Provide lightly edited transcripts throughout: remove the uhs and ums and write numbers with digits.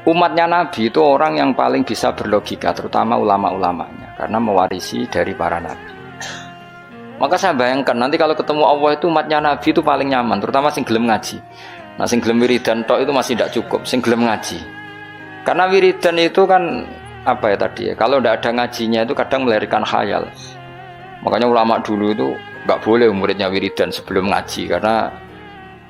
Umatnya Nabi itu orang yang paling bisa berlogika, terutama ulama-ulamanya, karena mewarisi dari para Nabi. Maka saya bayangkan nanti kalau ketemu Allah itu umatnya Nabi itu paling nyaman, terutama sing gelem ngaji. Nah sing gelem wiridan tok itu masih tidak cukup, sing gelem ngaji. Karena wiridan itu kan apa ya tadi ya, kalau tidak ada ngajinya itu kadang melahirkan khayal. Makanya ulama dulu itu nggak boleh muridnya wiridan sebelum ngaji, karena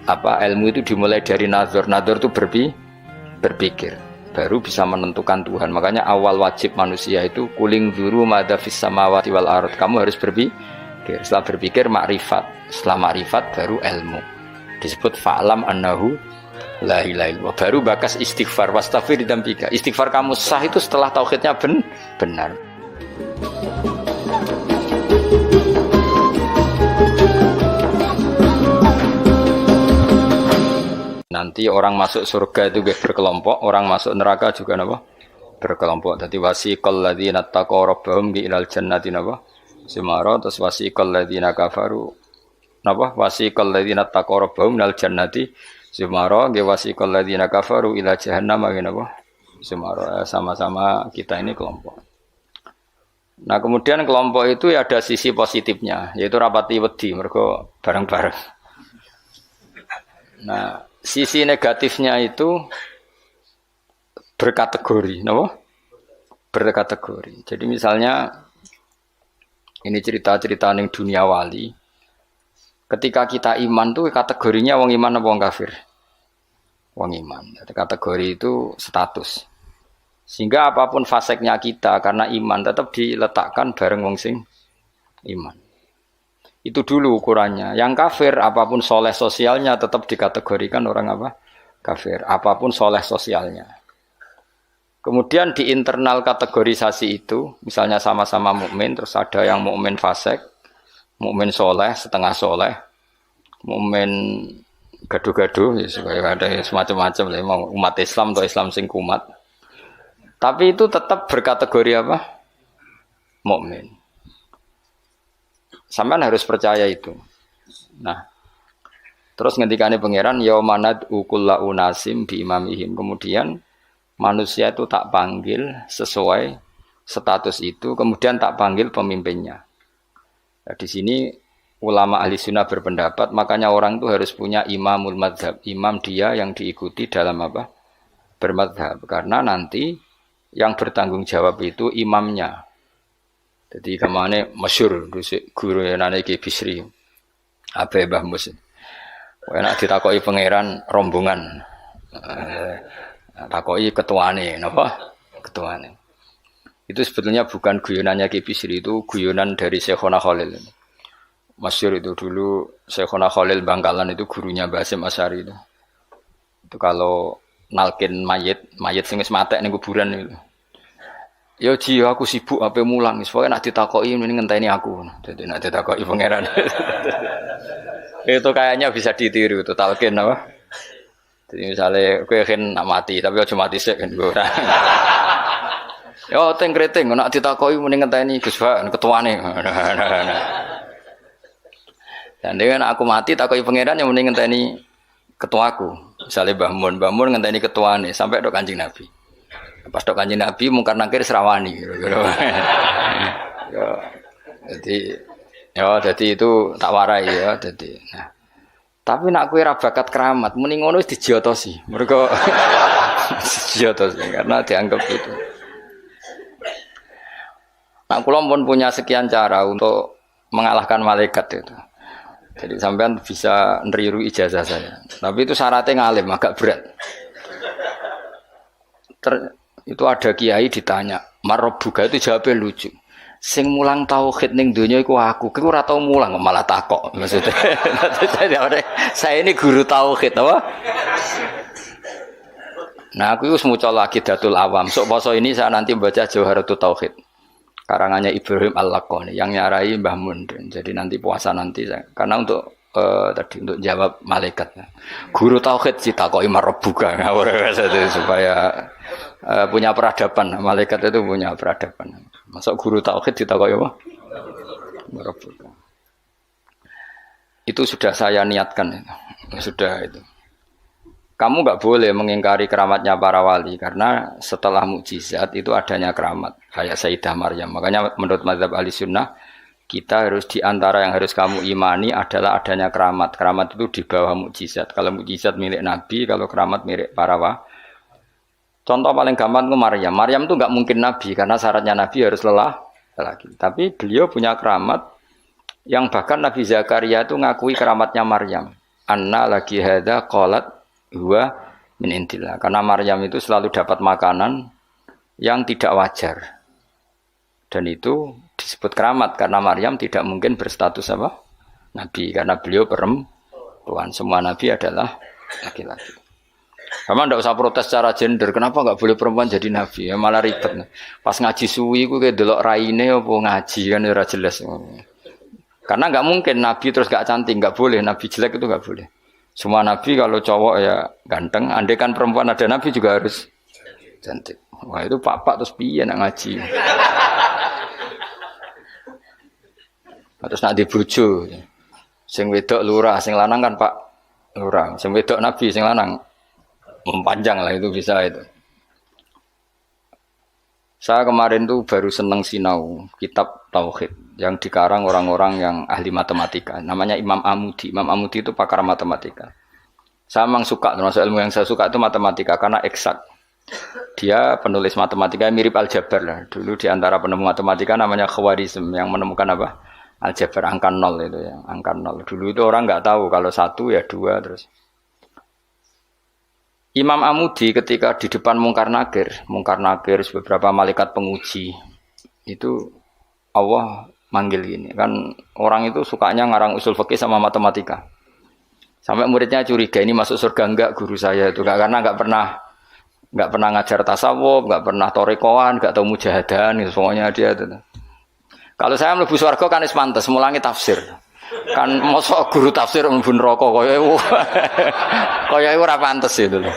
apa, ilmu itu dimulai dari nazar. Nazar itu berpikir, baru bisa menentukan Tuhan. Makanya awal wajib manusia itu kuling dzuru madza fis samawati wal ardh. Kamu harus berpikir. Setelah berpikir makrifat, setelah makrifat baru ilmu. Disebut fa'lam annahu la ilaha illallah. Baru bakas istighfar, wastaghfir dzambika. Istighfar kamu sah itu setelah tauhidnya benar. Nanti orang masuk surga itu berkelompok, orang masuk neraka juga napa? Berkelompok. Dadi wasiqal ladzina taqaw rabbahum ilal jannati napa? Sumara. Terus wasiqal ladzina kafaru napa? Wasiqal ladzina taqaw rabbahum ilal jannati sumara. Nggih wasiqal ladzina kafaru ila jahannam nggih napa? Sumara. Sama-sama kita ini kelompok. Nah, kemudian kelompok itu ya ada sisi positifnya, yaitu rapati wedi mergo bareng-bareng. Nah, sisi negatifnya itu berkategori, no? Berkategori. Jadi misalnya ini cerita-cerita ning dunia wali. Ketika kita iman tuh kategorinya wong iman apa wong kafir? Wong iman. Jadi kategori itu status. Sehingga apapun faseknya kita karena iman tetap diletakkan bareng wong sing iman. Itu dulu ukurannya. Yang kafir apapun soleh sosialnya tetap dikategorikan orang apa? Kafir. Apapun soleh sosialnya. Kemudian di internal kategorisasi itu, misalnya sama-sama mukmin, terus ada yang mukmin fasik, mukmin soleh, setengah soleh, mukmin gaduh-gaduh, ya supaya ada semacam-macam lah, umat Islam atau Islam sing kumat. Tapi itu tetap berkategori apa? Mukmin. Sampean harus percaya itu. Nah, terus ngendikane pangeran yaumanad ukulla unasim bi imamihim. Kemudian manusia itu tak panggil sesuai status itu, kemudian tak panggil pemimpinnya. Nah, di sini ulama ahli sunnah berpendapat, makanya orang itu harus punya imamul madzhab, imam dia yang diikuti dalam apa? Bermadzhab. Karena nanti yang bertanggung jawab itu imamnya. Jadi kemana masyhur guru yang nane Ki Bisri, Abe Mbah Mus. Enak ditakoki pangeran rombongan. Takoki ketuane, napa? Ketuane. Itu sebetulnya bukan guyonannya Ki Bisri, itu guyonan dari Syekhona Khalil. Masyhur itu dulu Syekhona Khalil Bangkalan itu gurunya Mbah Hasyim Asy'ari itu. Itu kalau nalkin mayit sing wis matek ning kuburan itu. Ya Ji, aku sibuk ape mulang. Pokoke nek ditakoki mending ngenteni aku. Dadi nek ditakoki pangeran. Itu kayaknya bisa ditiru itu talqin apa? Jadi misalnya kowe kan nak mati tapi aja mati sik kan ora. Yo teng kreting nek ditakoki mending ngenteni Gus Pak ketuane. Dan dengan aku mati takoki pangeran yang mending ngenteni ketuaku. Misalnya Mbah Mun ngenteni ketuane sampai tok Kanjeng Nabi. Pas tok Kanjeng Nabi mungkar nangkir serawani. Jadi itu tak warai ya. Jadi, nah. Tapi nak kowe ra bakat keramat, muni ngono wis dijiotosi. Mergo dijiotosi karena dianggap itu. Nah, kula pun punya sekian cara untuk mengalahkan malaikat itu. Jadi sampean bisa neriru ijazah saya. Tapi itu syaratnya ngalim agak berat. Itu ada kiai ditanya, "Marabbuka?" Itu jawabnya lucu. Sing mulang tauhid ning donya iku aku. Kowe ora tau mulang malah takok. Maksudnya saya ini guru tauhid apa? Nah, aku wis maca lagi Datul Awam. Sok poso ini saya nanti baca Jawharatut Tauhid. Karangannya Ibrahim Al-Laqani yang nyarai Mbah Mun. Jadi nanti puasa nanti saya. Karena untuk tadi untuk jawab malaikat. Guru tauhid ditakoki marabbuka supaya punya peradaban. Malaikat itu punya peradaban. Masuk guru tauhid ditakoki apa? Marabbuka. Itu sudah saya niatkan itu. Sudah itu. kamu nggak boleh mengingkari keramatnya para wali karena setelah mukjizat itu adanya keramat kayak Sayyidah Maryam. Makanya menurut mazhab Ahlussunnah kita harus diantara yang harus kamu imani adalah adanya keramat. Keramat itu di bawah mukjizat. Kalau mukjizat milik Nabi, kalau keramat milik para wali. Contoh paling gampang itu Maryam. Maryam itu nggak mungkin Nabi karena syaratnya Nabi harus lelaki. Tapi beliau punya keramat yang bahkan Nabi Zakaria itu ngakui keramatnya Maryam. Anna lagi hada qalat huwa min indillah. Karena Maryam itu selalu dapat makanan yang tidak wajar. Dan itu disebut keramat karena Maryam tidak mungkin berstatus apa? Nabi karena beliau perempuan. Semua nabi adalah laki-laki. Kamu tidak usah protes secara gender. Kenapa nggak boleh perempuan jadi nabi? Ya malah ribet. Pas ngaji suwi, gue kayak delok raine apa ngaji kan udah jelas. Karena nggak mungkin nabi terus nggak cantik, nggak boleh. Nabi jelek itu nggak boleh. Semua nabi kalau cowok ya ganteng. Andai kan perempuan ada nabi juga harus cantik. Wah itu pak terus piye nak ngaji. Terus nak dibojo. Sing wedok lurah, sing lanang kan Pak lurah. Sing wedok nabi, sing lanang mempanjang lah itu bisa itu. Saya kemarin tuh baru seneng sinau kitab Tauhid yang dikarang orang-orang yang ahli matematika. Namanya Imam Amudi. Imam Amudi itu pakar matematika. Saya memang suka, termasuk ilmu yang saya suka itu matematika karena eksak. Dia penulis matematika mirip aljabar lah. Dulu di antara penemu matematika namanya Khawarizm yang menemukan apa? Aljabar angka nol itu ya, angka nol. Dulu itu orang nggak tahu kalau satu ya dua terus. Imam Amudi ketika di depan Mungkar Nakir beberapa malaikat penguji itu Allah manggil ini kan orang itu sukanya ngarang usul fikih sama matematika sampai muridnya curiga ini masuk surga enggak guru saya itu karena nggak pernah ngajar tasawuf, nggak pernah torekoan, nggak tahu mujahadan itu semuanya dia itu. Kalau saya mlebu surga kan wis pantes mulangi tafsir. Kan mosok guru tafsir mlebu neraka kaya ora pantes itu lho.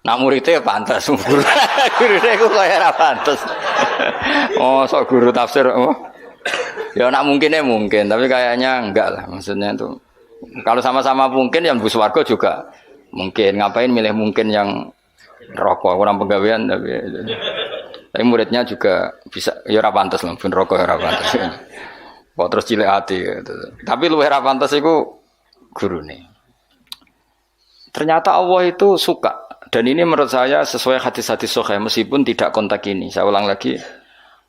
Nak muridnya pantes gurune iku kaya ora pantes. Oh, sok guru tafsir ya nak mungkin tapi kayaknya enggak lah maksudnya itu. Kalau sama-sama mungkin yang mlebu swarga juga mungkin. Ngapain milih mungkin yang neraka kurang penggawean tapi muridnya juga bisa ya ora pantes lho mlebu neraka ora pantes. Kok terus cilik hati gitu. Tapi luwih ra pantes iku gurune. Ternyata Allah itu suka dan ini menurut saya sesuai hadis-hadis sahih meskipun tidak kontak ini. Saya ulang lagi.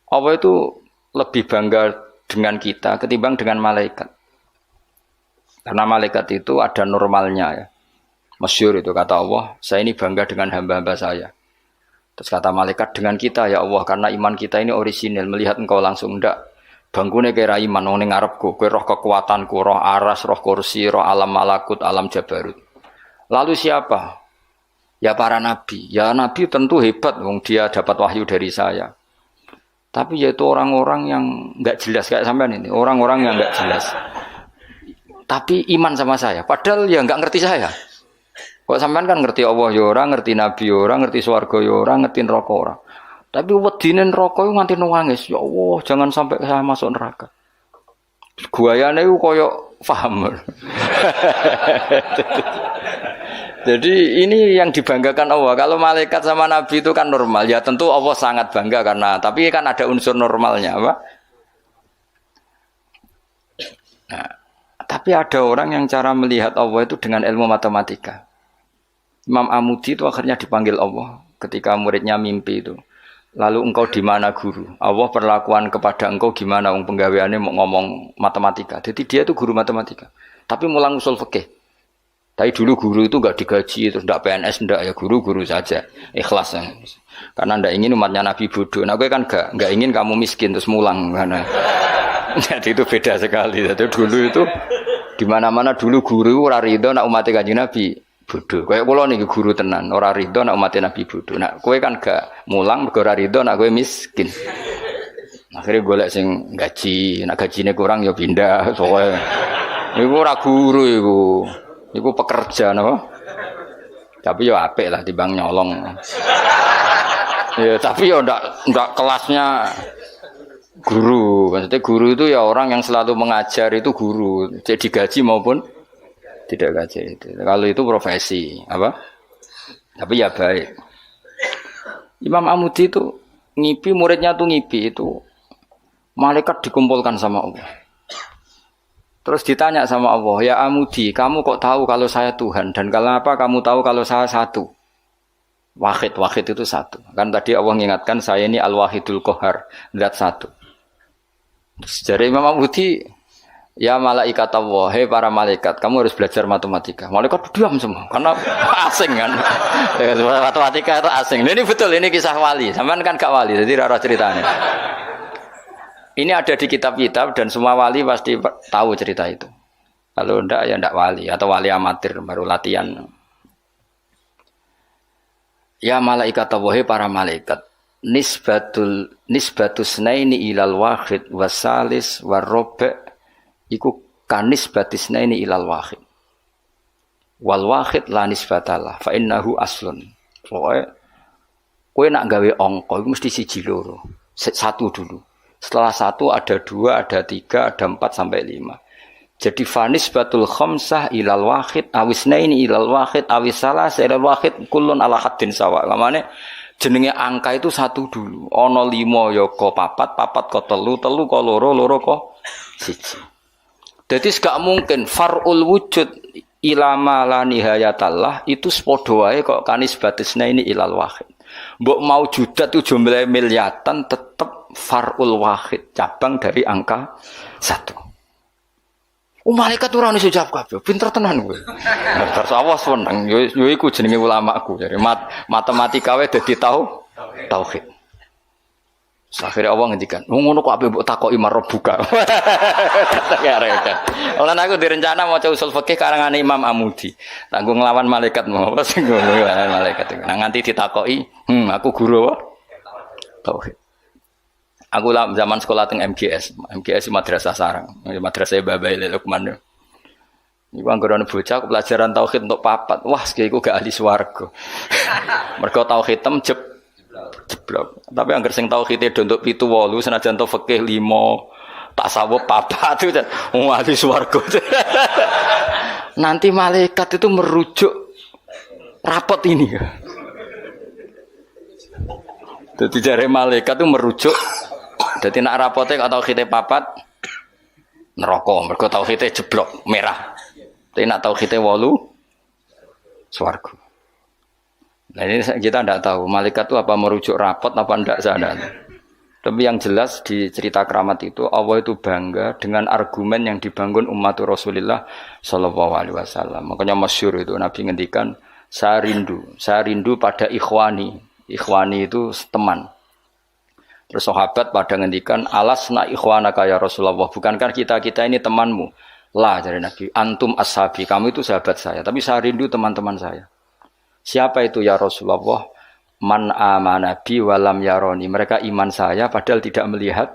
Allah itu lebih bangga dengan kita ketimbang dengan malaikat. Karena malaikat itu ada normalnya ya. Masyhur itu kata Allah, saya ini bangga dengan hamba-hamba saya. Terus kata malaikat dengan kita ya Allah karena iman kita ini orisinil melihat engkau langsung ndak. Bangkune kira iman wong ning ngarepku, kowe roh kekuatanku, roh aras, roh kursi, roh alam malakut, alam jabarut. Lalu siapa? Ya para nabi. Ya nabi tentu hebat wong dia dapat wahyu dari saya. Tapi yaitu orang-orang yang enggak jelas kayak sampean ini, orang-orang yang enggak jelas. Tapi iman sama saya, padahal ya enggak ngerti saya. Kok sampean kan ngerti Allah ya ora, ngerti nabi ya ora, ngerti swarga ya ora, ngerti neraka ora. Tapi wedine neraka iku nganti nangis, ya Allah, jangan sampai saya masuk neraka. Guayane iku koyo paham. Jadi ini yang dibanggakan Allah. Kalau malaikat sama nabi itu kan normal. Ya tentu Allah sangat bangga karena tapi kan ada unsur normalnya, apa? Nah, tapi ada orang yang cara melihat Allah itu dengan ilmu matematika. Imam Amudi itu akhirnya dipanggil Allah ketika muridnya mimpi itu. Lalu engkau di mana guru? Allah perlakuan kepada engkau gimana? Wong penggaweane mau ngomong matematika. Jadi dia itu guru matematika. Tapi mulang usul fikih. Tapi dulu guru itu enggak digaji terus enggak PNS enggak ya guru saja. Ikhlas ya. Karena enggak ingin umatnya Nabi bodoh. Nah, gue kan enggak ingin kamu miskin terus mulang karena. Jadi itu beda sekali. Jadi dulu itu di mana-mana dulu guru ora rido nak umat Kanjeng Nabi bodoh. Kayak kula niki guru tenan, ora rido nek umat Nabi bodoh. Nek kowe kan gak mulang mergo ora rido nek kowe miskin. Akhirnya golek sing gaji, nek gajine kurang ya pindah. Pokoke iku ora guru iku. Iku pekerja napa? Tapi ya apik lah timbang nyolong. Ya tapi ya ndak kelasnya guru. Maksudnya guru itu ya orang yang selalu mengajar itu guru. Jadi gaji maupun Tidak kaji itu. Kalau itu profesi apa? Tapi ya baik. Imam Amudi itu ngipi, muridnya tuh ngipi itu malaikat dikumpulkan sama Allah. Terus ditanya sama Allah, ya Amudi, kamu kok tahu kalau saya Tuhan dan kenapa kamu tahu kalau saya satu? Wahid itu satu. Kan tadi Allah mengingatkan saya ini Al-Wahidul Qahar, zat satu. Terus dari Imam Amudi, ya malaikat Allah, hei para malaikat, kamu harus belajar matematika. Malaikat diam semua, karena asing kan. Matematika itu asing. Ini betul, ini kisah wali. Sampean kan gak wali, jadi rara ceritanya. Ini ada di kitab-kitab dan semua wali pasti tahu cerita itu. Kalau ndak ya ndak wali atau wali amatir baru latihan. Ya malaikat Allah, para malaikat, nisbatus naini ilal wahid wasalis warobe iku kanisbatis naini ilal wahid. Wal wahid la nisbatalah fa innahu aslun. Pokoke kowe nak gawe angka iku mesti siji loro. Satu dulu. Setelah satu ada dua, ada tiga, ada 4 sampai 5. Jadi fanis batul khamsah ilal wahid awisnaini ilal wahid awisalas ilal wahid kullun ala haddin sawa. Kamane jenenge angka itu satu dulu. Ana 5 ya ko 4, 4 ko 3, 3 ko 2, 2 ko 1. Jadi gak mungkin farul wujud ilama la nihayatallah itu sepodo wae kok kanis batisna ini ilal wahid. Mbok mau judat itu jumlah miliatan tetap farul wahid, cabang dari angka 1. Malaikat ora ono iso jawab kabeh. Pinter tenan kowe. Terus awas seneng yo iku jenenge ulamaku. Jadi matematika wae dadi tauhid. Akhirnya Allah ngendikan, ngono kok ape mbok takoki marbuka. Ya repot. Lan aku direncana maca usul fikih karangane Imam Amudi. Tanggo nglawan malaikat mau apa sing nglawan malaikat. Nah nganti ditakoki, aku guru apa? Tauhid. Aku lah zaman sekolah teng MGS Madrasah Sarang, Madrasah Babai Lukman. Iku anggere ana bocah pelajaran tauhid untuk papat. Wah, iku gak ahli swarga. Mergo tauhid jeblok. Tapi anggar sing tauhide untuk 7 8 senajan to fikih 5 tasawuf 4 itu ahli swarga. Nanti malaikat itu merujuk rapot ini. Jadi jare malaikat itu merujuk. Jadi nak rapote kok tauhide 4 neraka, mergo tauhide jeblok merah. Tapi nak tauhide 8 swarga. Nah ini kita tidak tahu malaikat itu apa merujuk rapot apa tidak sadar. Tapi yang jelas di cerita keramat itu Allah itu bangga dengan argumen yang dibangun umat Rasulullah Shallallahu Alaihi Wasallam. Makanya masyhur itu Nabi ngendikan saya rindu pada ikhwani. Ikhwani itu teman. Terus sahabat pada ngendikan alasna ikhwanaka ya Rasulullah. Bukankah kita ini temanmu? Lah dari Nabi antum ashabi, kamu itu sahabat saya. Tapi saya rindu teman-teman saya. Siapa itu ya Rasulullah? Man amana bi walam yaroni. Mereka iman saya padahal tidak melihat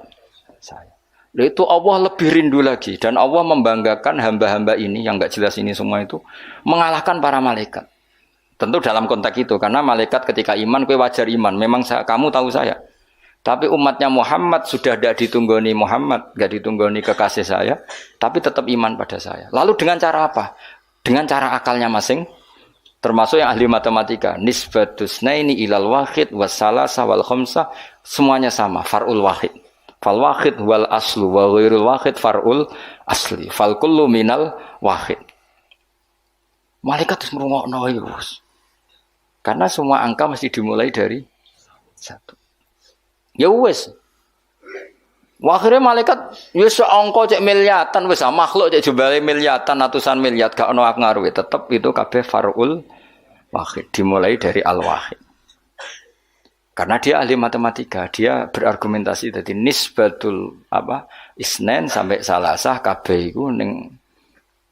saya. Lalu itu Allah lebih rindu lagi. Dan Allah membanggakan hamba-hamba ini yang enggak jelas ini semua itu mengalahkan para malaikat. Tentu dalam konteks itu. Karena malaikat ketika iman, kowe wajar iman. Memang kamu tahu saya. Tapi umatnya Muhammad sudah tidak ditunggoni Muhammad. Tidak ditunggoni kekasih saya. Tapi tetap iman pada saya. Lalu dengan cara apa? Dengan cara akalnya masing. Termasuk yang ahli matematika, nisbatus naini ilal wahid wassalasa wal khamsah semuanya sama, farul wahid. Fal wahid wal aslu wa ghairul wahid farul asli. Fal kullu minal wahid. Malaikat terus merungokno iki, Bos. Karena semua angka mesti dimulai dari 1. Ya wis. Akhirnya malaikat ya seangka cek miliatan wis makhluk cek jumlahe miliatan ratusan miliar gak ono ngaruhi tetep itu kabeh farul wahid dimulai dari al wahid. Karena dia ahli matematika, dia berargumentasi tadi nisbatul isnen sampai salasah kabeh iku ning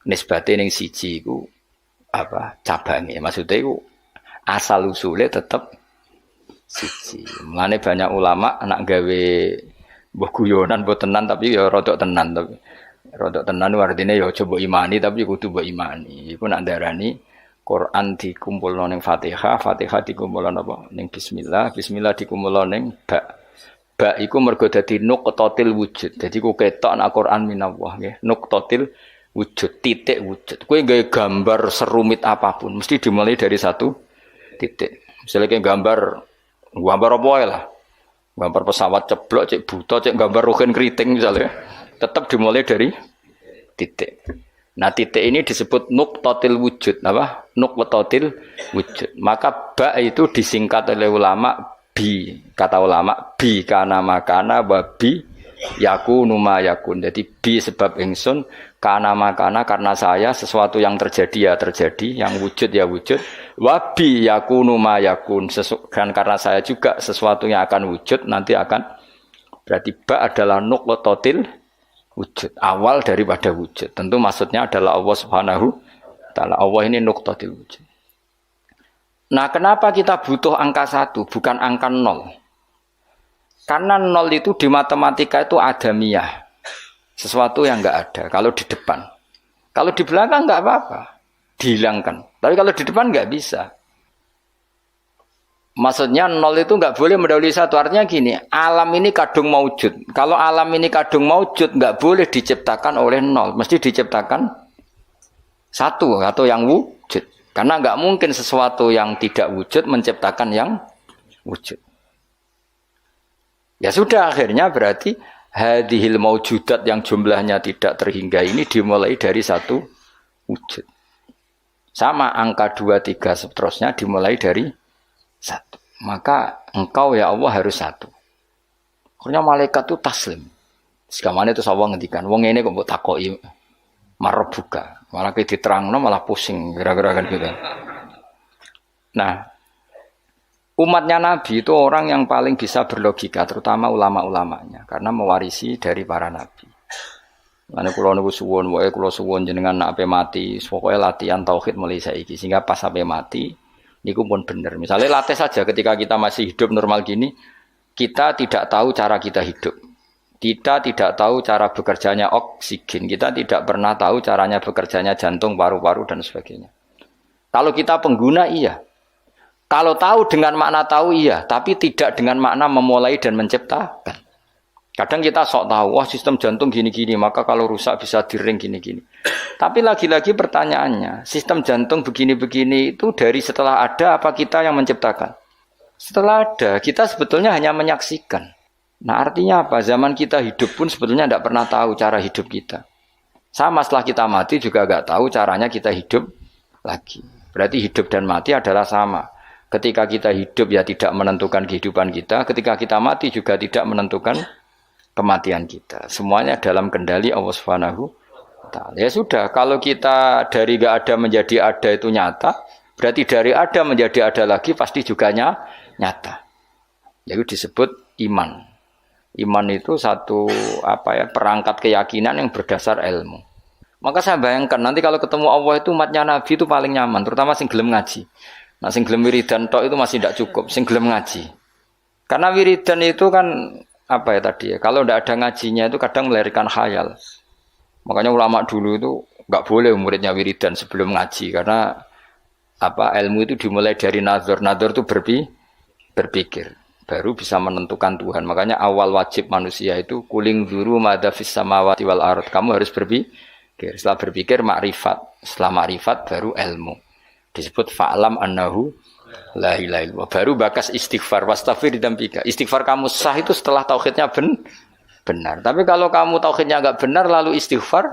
nisbate ning siji iku cabange. Maksudnya iku asal usule tetep siji. Mulane banyak ulama anak gawe mbah guyonan mbok tenan tapi ya rodok tenan tapi rodok tenan artine ya coba imani tapi kudu mbok imani. Iku nak ndarani Quran dikumpulno ning Fatihah, Fatihah dikumpulno apa ning bismillah, bismillah dikumpulno ning ba. Ba iku mergo dadi nuqtatil wujud. Dadi ku ketok nak Quran minallah nggih. Nuqtatil wujud, titik wujud. Kowe gawe gambar serumit apapun mesti dimulai dari satu titik. Misalnya kayak gambar apa ya lah. Gambar pesawat ceblok, cek buta, cek gambar rogen keriting misalnya. Tetap dimulai dari titik. Nah, titik ini disebut nuqtatil wujud, apa? Nuqtatil wujud. Maka ba itu disingkat oleh ulama bi. Kata ulama bi kana makana wa bi yakunu ma yakun. Jadi bi sebab ingsun, kana makana karena saya sesuatu yang terjadi ya terjadi, yang wujud ya wujud. Wa bi yakunu ma yakun. Dan karena saya juga sesuatu yang akan wujud nanti akan, berarti ba adalah nuqtatil wujud, awal daripada wujud. Tentu maksudnya adalah Allah Subhanahu wa taala. Allah ini nuqtatil wujud. Nah, kenapa kita butuh angka 1 bukan angka 0? Karena 0 itu di matematika itu adamiyah. Sesuatu yang enggak ada kalau di depan. Kalau di belakang enggak apa-apa, dihilangkan. Tapi kalau di depan enggak bisa. Maksudnya 0 itu enggak boleh mendahului 1. Artinya gini, alam ini kadung maujud. Kalau alam ini kadung maujud, enggak boleh diciptakan oleh 0. Mesti diciptakan 1 atau yang wujud. Karena enggak mungkin sesuatu yang tidak wujud menciptakan yang wujud. Ya sudah, akhirnya berarti hadhil maujudat yang jumlahnya tidak terhingga ini dimulai dari 1 wujud. Sama angka 2, 3 seterusnya dimulai dari 1. Maka engkau ya Allah harus 1. Akhirnya malaikat itu taslim. Sekamane itu Allah ngendikan, wong ini kok mbok takoki marbuka. Malah ke diterangno malah pusing gara-gara kan gitu. Nah, umatnya Nabi itu orang yang paling bisa berlogika, terutama ulama-ulamanya, karena mewarisi dari para nabi. Lan kula niku suwun, wae kula suwun jenengan nek ape mati, pokoke latihan tauhid mulai saiki sehingga pas sampai mati niku pun bener. Misalnya latih saja ketika kita masih hidup normal gini, kita tidak tahu cara kita hidup. Kita tidak tahu cara bekerjanya oksigen. Kita tidak pernah tahu caranya bekerjanya jantung, paru-paru dan sebagainya. Kalau kita pengguna iya. Kalau tahu dengan makna tahu iya, tapi tidak dengan makna memulai dan menciptakan. Kadang kita sok tahu, wah sistem jantung gini-gini, maka kalau rusak bisa diring gini-gini. Tapi lagi-lagi pertanyaannya, sistem jantung begini-begini itu dari setelah ada apa kita yang menciptakan? Setelah ada, kita sebetulnya hanya menyaksikan. Nah artinya apa? Zaman kita hidup pun sebetulnya tidak pernah tahu cara hidup kita. Sama setelah kita mati juga nggak tahu caranya kita hidup lagi. Berarti hidup dan mati adalah sama. Ketika kita hidup ya tidak menentukan kehidupan kita. Ketika kita mati juga tidak menentukan kematian kita. Semuanya dalam kendali Allah Subhanahu wa taala. Ya sudah, kalau kita dari nggak ada menjadi ada itu nyata, berarti dari ada menjadi ada lagi pasti juga nyata. Itu disebut iman. Iman itu satu perangkat keyakinan yang berdasar ilmu. Maka saya bayangkan nanti kalau ketemu Allah itu umatnya Nabi itu paling nyaman, terutama sing gelem ngaji. Nah sing gelem wiridan tok itu masih tidak cukup, sing gelem ngaji. Karena wiridan itu kan kalau tidak ada ngajinya itu kadang melahirkan khayal. Makanya ulama dulu itu nggak boleh muridnya wiridan sebelum ngaji karena ilmu itu dimulai dari nazar. Nazar itu berpikir. Baru bisa menentukan Tuhan. Makanya awal wajib manusia itu kuling dzuru madza fis samawati wal ard. Kamu harus berpikir. Setelah berpikir makrifat. Setelah makrifat baru ilmu. Disebut fa'lam annahu la ilaha illallah. Baru bakas istighfar wastaghfir dzambika. Istighfar kamu sah itu setelah tauhidnya benar. Tapi kalau kamu tauhidnya enggak benar lalu istighfar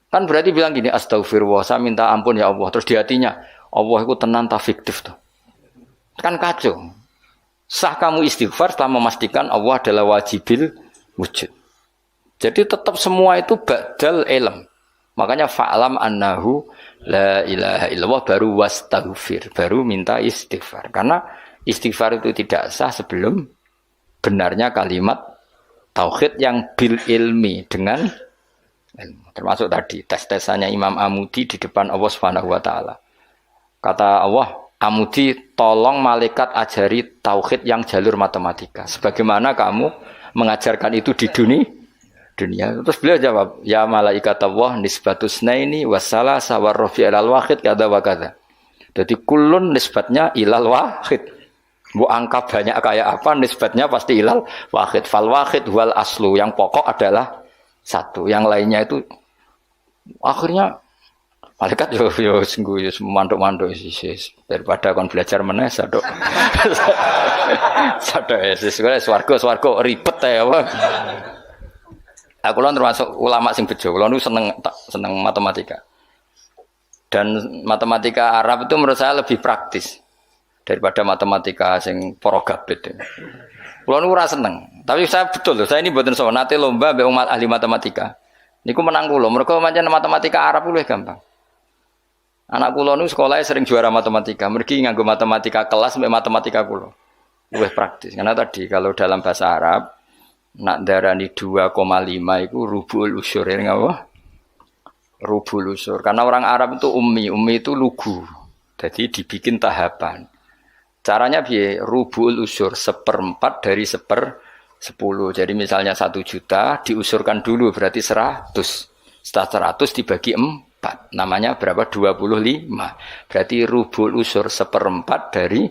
kan berarti bilang gini, astagfirullah, saya minta ampun ya Allah. Terus di hatinya, Allah itu tenang tak fiktif tuh. Kan kacau. Sah kamu istighfar setelah memastikan Allah adalah wajibil wujud. Jadi tetap semua itu ba'dal ilm. Makanya fa'lam annahu la ilaha illallah baru wastaghfir, baru minta istighfar. Karena istighfar itu tidak sah sebelum benarnya kalimat tauhid yang bil ilmi dengan ilmu. Termasuk tadi tes-tesannya Imam Amudi di depan Allah Subhanahu wa taala. Kata Allah, Amudi, tolong malaikat ajari tauhid yang jalur matematika. Sebagaimana kamu mengajarkan itu di dunia. Terus beliau jawab, ya malaikat Allah nisbatus naini wassalasa warrafi ilal wahid kada wa kada. Jadi kulun nisbatnya ilal wahid. Bu angka banyak kayak apa nisbatnya pasti ilal wahid. Fal wahid wal aslu, yang pokok adalah satu. Yang lainnya itu Akhirnya malaikat yo sungguh yo manduk-manduk sih daripada kon belajar meneh sadok. Sadok swarga ribet ya apa. Aku lan termasuk ulama sing bejo. Kulo niku seneng matematika. Dan matematika Arab itu menurut saya lebih praktis daripada matematika sing para gablet. Kulo niku ora seneng. Tapi saya betul loh, saya ini mboten sowan nate lomba mbek umat ahli matematika. Niku menang kula. Mergo pancen matematika Arab luwih gampang. Anak kula niku sekolahnya sering juara matematika. Mergi nganggo matematika kelas mbek matematika kula. Luwih praktis. Karena tadi kalau dalam bahasa Arab nak darani 2,5 iku rubul usyur ya ngapa? Rubul usyur. Karena orang Arab itu ummi itu lugu. Jadi dibikin tahapan. Caranya piye? Rubul usyur 1/4 dari 10. Jadi misalnya 1 juta diusurkan dulu berarti 100. Setelah 100 dibagi 4. Namanya berapa? 25. Berarti rubul usyur 1/4 dari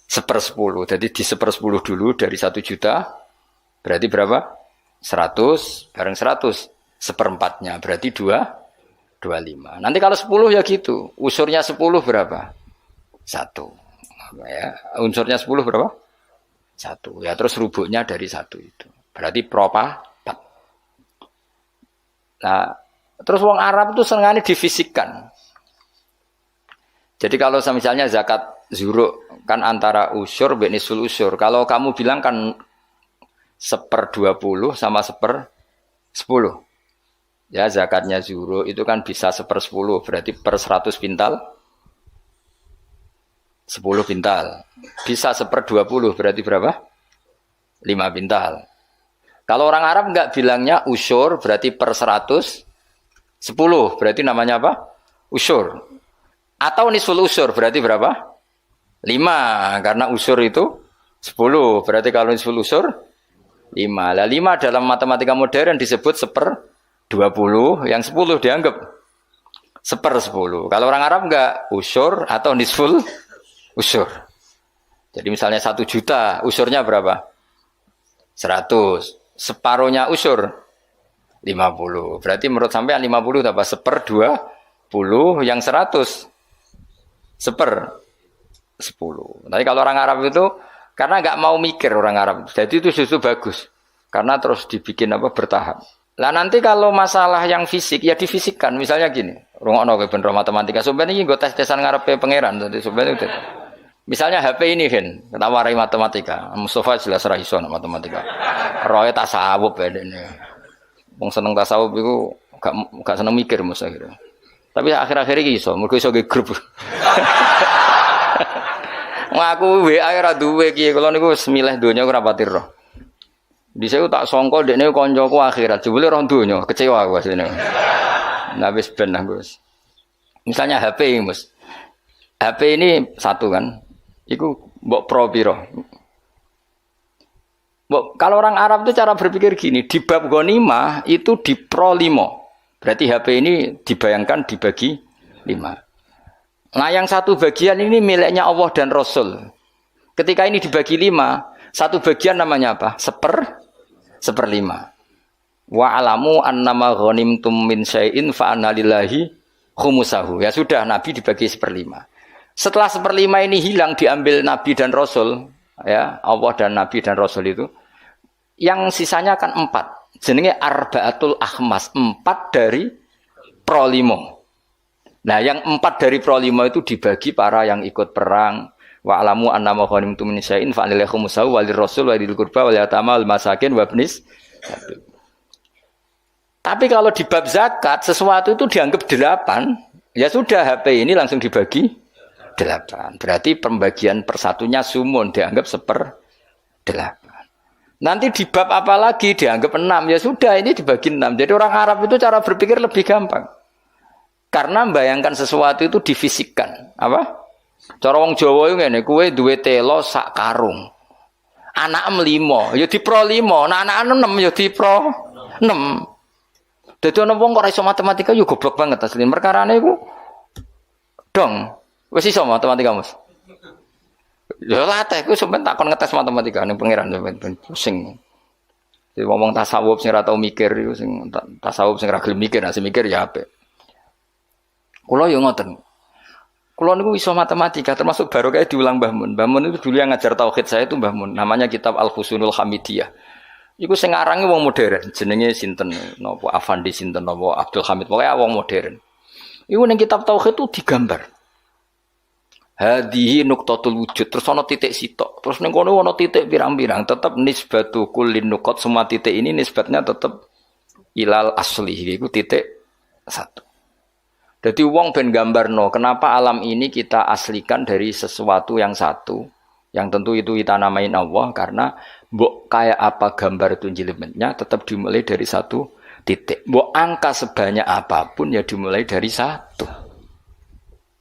1/10. Jadi di 1/10 dulu dari 1 juta. Berarti berapa? 100 bareng 100. 1/4-nya berarti 25. Nanti kalau 10 ya gitu. Usurnya 10 berapa? 1. Ya, unsurnya 10 berapa? 1. Ya terus rubuknya dari 1 itu. Berarti propa 4. Nah, terus wong Arab itu senengane difisikkan. Jadi kalau misalnya zakat zuruk kan antara usyur dan nisul usyur. Kalau kamu bilang kan 1/20 sama 1/10. Ya zakatnya zuruk itu kan bisa 1/10. Berarti per 100 pintal 10 pintal. Bisa 1/20 berarti berapa? 5 pintal. Kalau orang Arab enggak bilangnya usyur berarti per 100 10 berarti namanya apa? Usyur. Atau nisul usyur berarti berapa? 5 karena usyur itu 10 berarti kalau nisul usyur 5. Lah 5 dalam matematika modern disebut 1/20 yang 10 dianggap 1/10. Kalau orang Arab enggak usyur atau nisful usyur. Jadi misalnya 1 juta, usyurnya berapa? 100. Separuhnya usyur 50. Berarti menurut sampean 50 apa? 1/20 yang 100 1/10. Tapi kalau orang Arab itu karena nggak mau mikir orang Arab. Jadi itu justru bagus. Karena terus dibikin apa bertahap. Lah nanti kalau masalah yang fisik ya difisikkan. Misalnya gini, rungokno ke bener matematika. Sebenarnya ini gue tes-tesan ngarepe pangeran. Jadi sebenarnya itu. Misalnya HP ini kan, kita warai matematika. Mustafa jelas ra iso matematika. Roe tasawuf ya dene. Wong seneng tasawuf iku gak seneng mikir mesti akhirnya. Tapi akhir-akhir iki iso, mergo iso ge grup. Ngaku WA ora duwe iki, kula niku semilih donya ora pati roh. Dhisik tak sangka dekne kancaku akhirat, jebule roh donya, kecewa aku asline. Nah wis ben Gus. Misalnya HP Mus. HP ini satu kan. Iku mbok pro piro? Kalau orang Arab itu cara berpikir gini, di bab ghanimah itu di pro 5. Berarti HP ini dibayangkan dibagi 5. Nah, yang satu bagian ini miliknya Allah dan Rasul. Ketika ini dibagi 5, satu bagian namanya apa? 1/5. Wa alamu annama ghanimtum min syai'in fa anna lillahi khumusahu. Ya sudah, Nabi dibagi 1/5. Setelah 1/5 ini hilang diambil Nabi dan Rasul, ya Allah dan Nabi dan Rasul itu, yang sisanya kan 4. Jenenge arba'atul akhmas, 4 dari pro 5. Nah, yang 4 dari pro 5 itu dibagi para yang ikut perang. Wa alamu annama ghanimtum min syai'in fa anna lillahi khumusahu wa lirrasul wa lidil qurba wal yatama wal masakin wa ibnis. Tapi kalau di bab zakat sesuatu itu dianggap 8, ya sudah HP ini langsung dibagi 8. Berarti pembagian persatunya sumun dianggap 1/8. Nanti di bab apa lagi dianggap 6. Ya sudah ini dibagi 6. Jadi orang Arab itu cara berpikir lebih gampang. Karena membayangkan sesuatu itu difisikkan. Apa? Cara wong Jawa itu ngene, kowe duwe telo sak karung. Anak 5, ya di pro 5. Nah anak 6 ya di pro 6. Dadi ana wong kok ora iso matematika yo goblok banget asline. Perkarane iku dong. Wis iso matematika, Mas. Ya latih ku sampean takon ngetes matematika ning pangeran sampean pusing. Jadi ngomong tasawuf sing ora tau mikir iku sing tasawuf sing ora gelem mikir, nek mikir ya apik. Kula yo ngoten. Kula niku iso matematika termasuk baru kayak diulang Mbah Mun. Mbah Mun itu dulu yang ngajar tauhid saya itu Mbah Mun. Namanya kitab Al-Husnul Hamidiyah. Iku sing arange wong modern, jenenge sinten napa Afandi sinten napa Abdul Hamid, pokoke wong modern. Iku ning kitab tauhid itu digambar. Hadihi nuqtatul wujud, terus ana titik sitok. Terus ning kono ana titik pirang-pirang, tetep nisbatu kullin nuqat, semua titik ini nisbatnya tetep ilal asli, iku titik satu. Jadi wong ben gambarno, kenapa alam ini kita aslikan dari sesuatu yang satu, yang tentu itu kita namain Allah, karena mbok kayak apa gambar itu jelimetnya tetap dimulai dari satu titik. Mbok angka sebanyak apapun ya dimulai dari satu.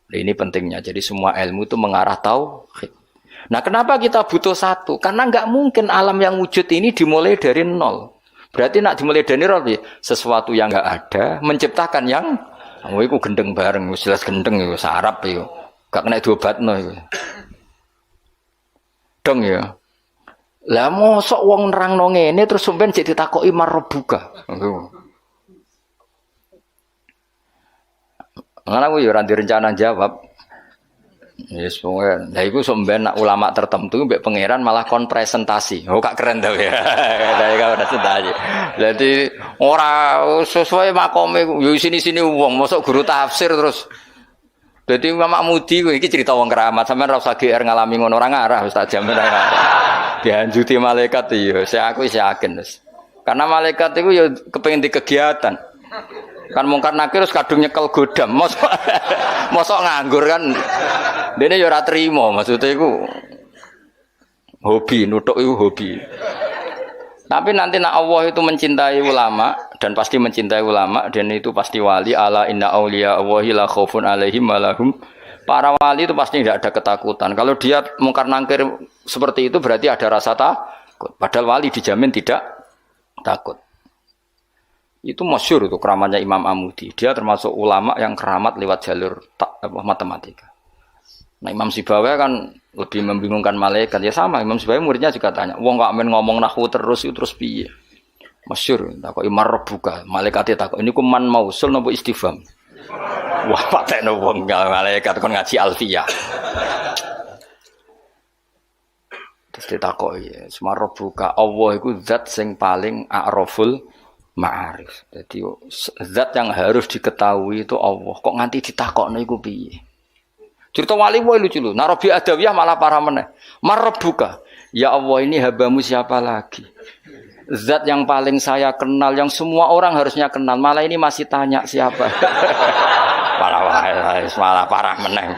Nah, ini pentingnya. Jadi semua ilmu itu mengarah tauhid. Nah, kenapa kita butuh satu? Karena nggak mungkin alam yang wujud ini dimulai dari nol. Berarti nak dimulai dari nol, sesuatu yang nggak ada menciptakan yang itu gendeng bareng, jelas gendeng itu sarap itu. Gak kena diobatno itu. Dong ya. Lah mosok wong nerangno ngene terus sampean jek ditakoki marbuka. Ngene aku ya ora direncana jawab. Yes, pokoke. Lah iku sampean nak ulama tertentu mbek pangeran malah kon presentasi. Oh, gak keren to ya. Kayak gak presentasi. Jadi ora sesuai makome yo sini-sini wong mosok guru tafsir terus. Jadi Imam Mudi iki cerita wong keramat, sampean ora usah GR ngalami ngono ora ngarah Ustaz jamin ora ngarah. Dianjuti malaikat iya, aku yakin wis. Karena malaikat itu ya kepengin di kegiatan. Kan mungkar nakir terus kadung nyekel godam. Mosok nganggur kan. Dene ya ora trimo, maksudnya iku hobi, nutuk itu hobi. Tapi nanti nak Allah itu mencintai ulama dan pasti mencintai ulama dan itu pasti wali ala inna auliya Allahi la khaufun alaihim walahum. Para wali itu pasti tidak ada ketakutan. Kalau dia mungkar nangkir seperti itu berarti ada rasa takut. Padahal wali dijamin tidak takut. Itu masyhur itu keramatnya Imam Amudi. Dia termasuk ulama yang keramat lewat jalur matematika. Nah Imam Sibawai kan lebih membingungkan malaikat. Ya sama, Imam Sibawai muridnya juga tanya, wong kok amen ngomong nahwu terus itu terus piye? Masyhur, takoki marbuka, malaikate takok, ini ku man mausul napa istifham? Wah, patekno wong malaikat kon ngaji alfiyah. Terus ditakoki, marbuka, Allah iku zat sing paling a'raful ma'arif. Jadi zat yang harus diketahui itu Allah. Kok nganti ditakokno iku piye? Cerita wali wae lucu lho. Narobi Adawiyah malah parah meneh. Marbuka. Ya Allah ini habamu siapa lagi? Zat yang paling saya kenal, yang semua orang harusnya kenal. Malah ini masih tanya siapa. Parah wae, malah parah meneh.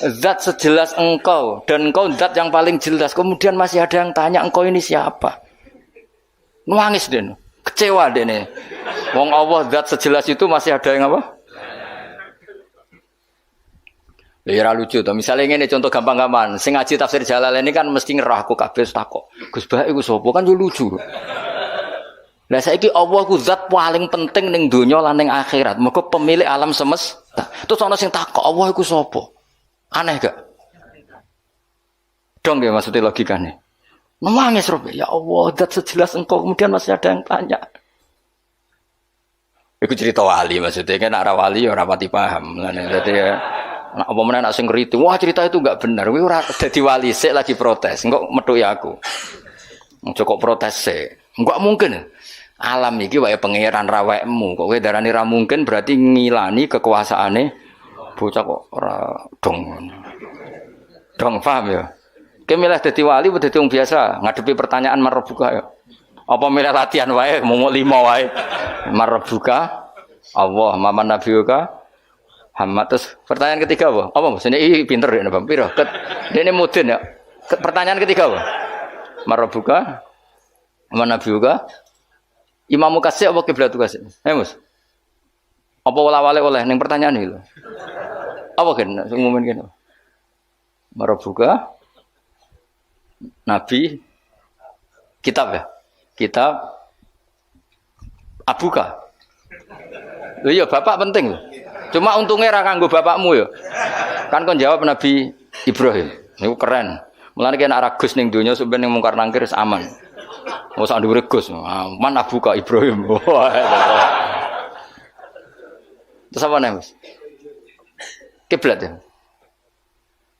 Zat sejelas engkau dan engkau zat yang paling jelas. Kemudian masih ada yang tanya engkau ini siapa? Nangis den. Kecewa dene. Wong Allah zat sejelas itu masih ada yang apa? Ya lucu tuh. Misalnya ini contoh gampang-gampang. Sing ngaji tafsir Jalalain ini kan mesti ngerah aku kabeh takok. Gus Bah iku sapa kan yo lucu. Lah saiki Allah ku zat paling penting ning donya lan ning akhirat. Mergo pemilik alam semesta. Terus ana sing takok Allah iku sapa? Aneh gak? Dong ya maksudnya logikane. Nangis robe. Ya Allah zat sejelas engkau kemudian masih ada yang tanya. Iku cerita wali maksudnya kan ora wali ya ora pati paham. Dadi ya nah, apa mana nak sing ngritu, wah cerita itu enggak benar. Kowe ora dadi wali sik lagi protes. Engko metu ya aku. Cukup protes sik. Enggak mungkin. Alam iki wae pangeran rawekmu. Kok kowe darani ra mungkin berarti ngilani kekuasaane bocah kok ora dong. Dong paham ya? Kowe milih dadi wali apa dadi wong biasa ngadepi pertanyaan marbuka ya. Apa milih latihan wae mau 5 wae. Marbuka Allah, maman nabiyuka Muhammad. Terus pertanyaan ketiga apa? Apa maksudnya? Ini pinter ya Bang. Piro? Ini mudin ya. Pertanyaan ketiga apa? Marabuka, mana biuka? Imamu kasih apa kiblatu kasih? Mus. Apa wala-wale oleh? Neng pertanyaan itu. Apa kan? Ngumumin kan? Marabuka, Nabi, kitab ya, kitab, abuka. Iya bapak penting loh. Cuma untungnya ra kanggo bapakmu ya. Kan kon jawab Nabi Ibrahim. Niku keren. Mulane kena ra Gus ning donya sampeyan ning mungkar nangkir aman. Ora usah dhuwur Gus. Man abuka Ibrahim. Terus apa nih Mas? Kiblat ya.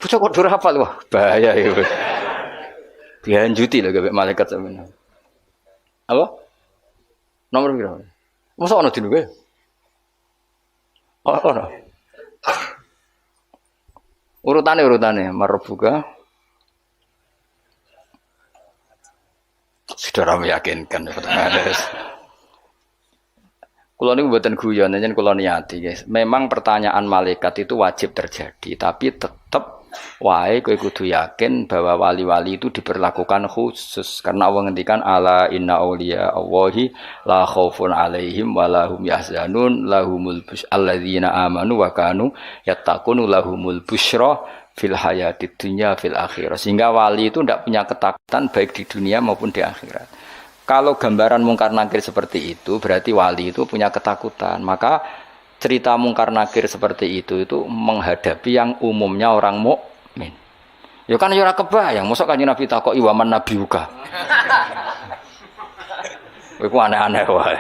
Bocah kok dur hafal wah bahaya ya. Dihanjuti lho gak malaikat sampeyan. Apa? Nomor piro? Mosok ana dinu kowe? Oh. Urutane marbuka. Sudah meyakinkan. Kulo niku mboten guyon, njen kulo niati, guys. Memang pertanyaan malaikat itu wajib terjadi, tapi tetap wae kowe kudu yakin bahwa wali-wali itu diperlakukan khusus karena Allah ngendikan ala inna auliya Allahi la khaufun alaihim wa lahum yahzanun lahumul busyra alladzina amanu wa kanu yattaqun lahumul busyra fil hayatid dunya fil akhirah. Sehingga wali itu tidak punya ketakutan baik di dunia maupun di akhirat. Kalau gambaran mungkar nakir seperti itu, berarti wali itu punya ketakutan. Maka cerita mungkar nakir seperti itu menghadapi yang umumnya orang mukmin. Ya kan ora kebayang, mosok Kanjeng Nabi takoki waman nabiuka. Iku aneh-aneh wae.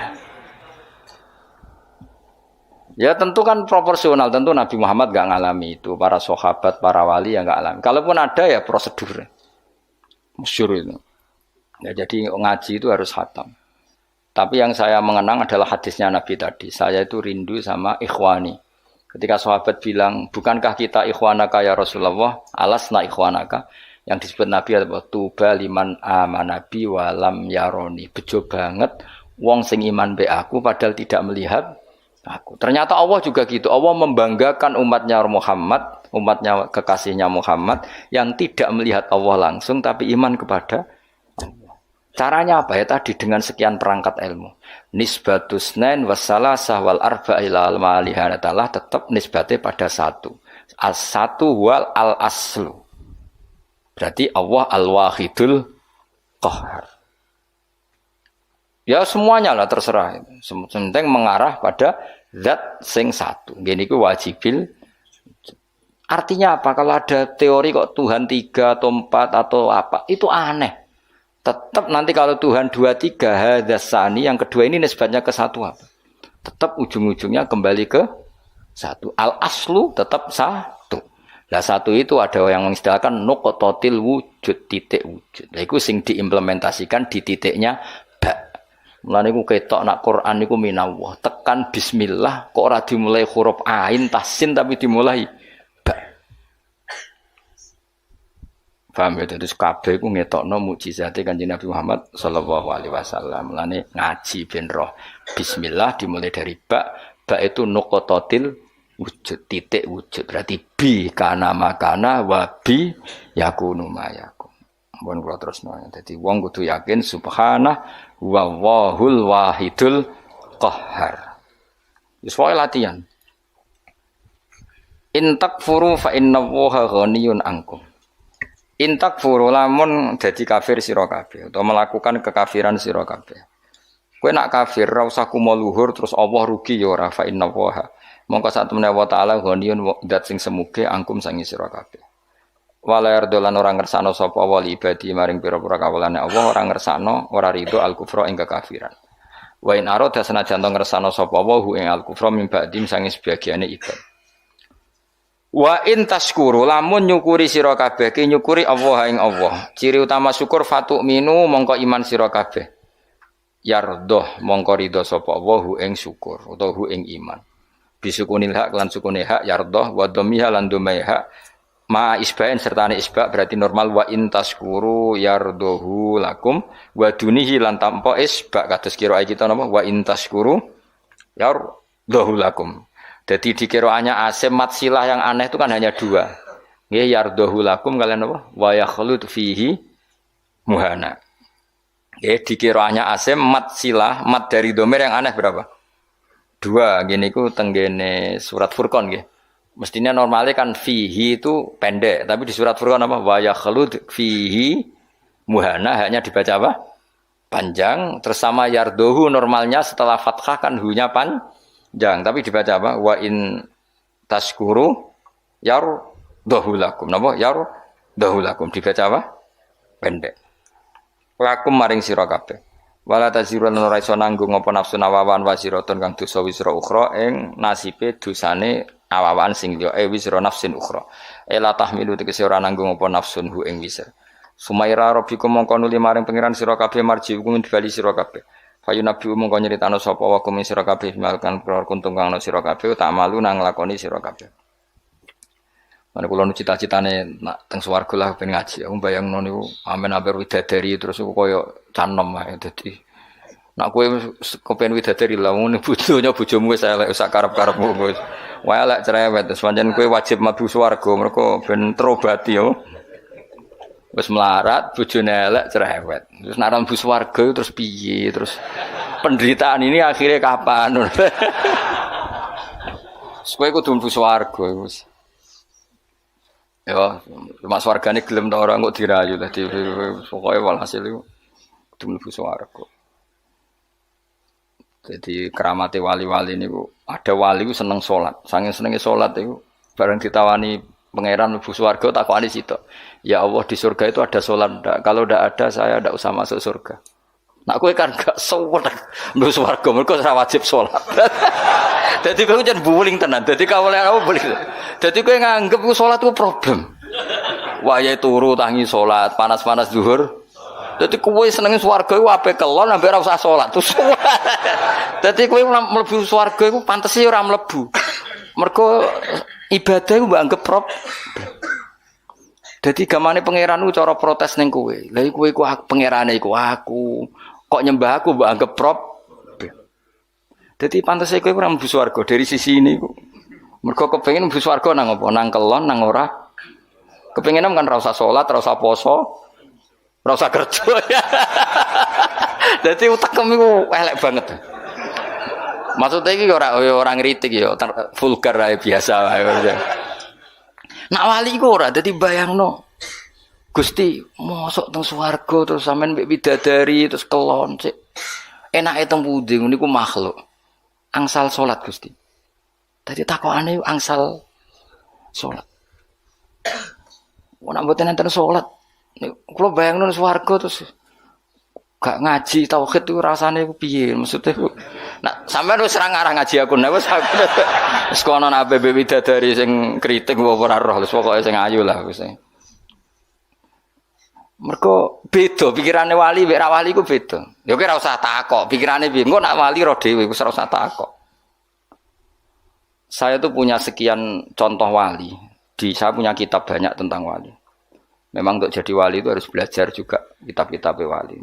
Ya tentu kan proporsional, tentu Nabi Muhammad gak ngalami itu, para sahabat, para wali yang gak alami. Kalaupun ada ya prosedur. Masyhur itu. Ya, jadi ngaji itu harus khatam. Tapi yang saya mengenang adalah hadisnya Nabi tadi. Saya itu rindu sama ikhwani. Ketika sahabat bilang, bukankah kita ikhwanaka ya Rasulullah? Alasna ikhwanaka. Yang disebut Nabi adalah tuba liman amanabi walam yaroni. Bejo banget wong sing iman be aku padahal tidak melihat aku. Ternyata Allah juga gitu. Allah membanggakan umatnya Muhammad, umatnya kekasihnya Muhammad yang tidak melihat Allah langsung tapi iman kepada caranya apa ya tadi dengan sekian perangkat ilmu. Nisbatus nain wassalasah wal arba ila al-malihanatalah tetap nisbatnya pada satu. As-satu wal al-aslu. Berarti Allah al-wahidul qahhar. Ya semuanya lah terserah. Penting mengarah pada zat sing satu. Gini ku wajibil. Artinya apa? Kalau ada teori kok Tuhan 3 atau 4 atau apa, itu aneh. Tetap nanti kalau Tuhan 2, 3 hadzasani yang kedua ini nisbatnya ke satu apa? Tetap ujung-ujungnya kembali ke satu. Al aslu tetap satu. Lah satu itu ada yang mengistilahkan nuqtatil wujud, titik wujud. Lah iku sing diimplementasikan di titiknya ba. Mulane iku ketok nak Quran niku minallah. Tekan bismillah kok ora dimulai huruf ain tasin tapi dimulai ba. Paham ya, terus kabeh ku ngetokno mukjizate Kanjeng Nabi Muhammad sallallahu alaihi wasallam. Mulane ngaji ben roh. Bismillah dimulai dari ba. Ba itu nuqtatil wujud, titik wujud. Berarti bi kana makana wa bi yakunu mayakun. Mun kula terusno. Dadi wong kudu yakin subhanah wa wahul wahidul qahhar. Wis wae latihan. In takfuru fa innallaha ghaniyun ankum. Intak furu lamun dadi kafir sira kabeh utawa melakukan kekafiran sira kabeh. Kowe nak kafir ra usah kumo luhur terus Allah rugi ya ora fa innallaha. Mongko sak temene wa taala ghaniyun zat sing semuge angkum sangi sira kabeh. Wala yardolan ora ngersano sapa wali ibadi maring pira-pira kawulane Allah ora ngersano ora rido al kufra ing kekafiran. Wa in arada senajan ngersano sapa wa hu ing al kufra min ba'dim sangi sebagiane ibad. Wa in tashkuru lamun nyukuri sira kabeh ki nyukuri Allah ing Allah. Ciri utama syukur fatu minu mongko iman sira kabeh. Yardoh mongko ridho sapa Allah ing syukur utawa hu ing iman. Bisukunil hak lan sukune hak yardoh wa dhamiha lan dhamai hak ma isbain sertane isba berarti normal wa in tashkuru yardohu lakum wa dunihi lan tanpa isba kados kira kita napa wa in tashkuru yardohu lakum. Jadi di kiroannya asim mat silah yang aneh itu kan hanya 2. Nggih yardohu lakum kalian apa? Wa yakhlud fihi muhana. Nggih di kiroannya asim mat silah mat dari domir yang aneh berapa? 2. Gini ku tenggene surat Furqan nggih. Mestinya normalnya kan fihi itu pendek, tapi di surat Furqan apa? Wa yakhlud fihi muhana hanya dibaca apa? Panjang. Terus sama yardohu normalnya setelah fathah kan hu-nya panjang, tapi dibaca apa? Wa in tashkuru yardohu lakum. Napa? Yardohu lakum dibaca apa? Pendek. Lakum maring sira kabeh. Wala tazirun ora iso nanggung apa nafsu awawan wasiratun kang dosa wisra ukhra ing nasibe dosane awawan sing liya wisra nafsin ukhra. Ela tahmilu tegese ora nanggung apa nafsun hu ing wisra. Sumaira rabbikum mongko nuli maring pangeran sira kabeh marji hukum dibali sira kabeh. Fayu nabi mongko nyeritano sapa wa kum sira kabeh malkan perkara kuntung kang ana sira kabeh tak malu nang nglakoni sira kabeh. Mana kula nu cita-citane nak teng swarga lah ben ngaji. Aku bayangno niku amen amper widadari terus aku koyo canom ae dadi. Nak kowe kepen widadari lah ngene bojomu wis elek sak karep-karepmu wis. Wae elek cerewet terus pancen kowe wajib mlebu swarga mergo ben terobati yo. Wis melarat bojone elek cerewet. Terus nak mlebu swarga terus piye? Terus penderitaan ini akhirnya kapan? Kowe kudu mlebu swarga wis. Ya, cuma swargane gelem ta ora kok dirayu dadi pokoke walhasil iku kudu mlebu swarga. Jadi keramate wali-wali niku ada wali ku seneng salat. Saking senenge salat iku bareng ditawani pangeran mlebu swarga takokane sitok. Ya Allah di surga itu ada salat ndak? Kalau ndak ada saya ndak usah masuk surga. Nak kowe kan gak suwet mlebu swarga mergo ora wajib salat. Dadi kowe jan buling tenan. Dadi kawule apa buling. Dadi kowe nganggep ku salat ku problem. Wayahe turu tangi salat, panas-panas zuhur. Dadi kowe senenge swarga iku ape kelon ampe ora usah salat. Dadi kowe mlebu swarga iku pantese ora mlebu. Mergo ibadah iku mbok anggap problem. Dadi gamane pangeran ku cara protes ning kowe. Lah kowe iku pangerane iku aku. Kok nyembah aku mbok anggap problem. Dadi pantese kowe ora mlebu swarga dari sisi ini ku. Mergo kepengin mlebu swarga nang apa? Nang kelon nang ora. Kepengin kan ora usah salat, ora usah poso, ora usah kerja. Dadi utekem iku elek banget. Maksudnya iki ora ngritik ya, vulgar ae biasa wae. Nak wali iku ora dadi bayangno. Gusti, mosok teng swarga terus sampean mbek bidadari terus kelon sik. Enake teng pundi niku makhluk. Angsal salat Gusti. Dadi takokane angsal salat. Ora mboten enten salat. Kula bayangno swarga terus gak ngaji tauhid itu rasane piye maksudnya. Nak sampean wis ora ngarah ngaji aku nek wis aku. Wis kono nak bebe bidadari sing kritik ora roh wis pokoke sing ayu lah wis. Mergo beda pikirane wali mek ra wali ku beda. Ya kowe ora usah takok, pikirane piye? Engko nak wali ro dhewe wis ora usah takok. Saya tuh punya sekian contoh wali. Saya punya kitab banyak tentang wali. Memang untuk jadi wali itu harus belajar juga kitab-kitab wali.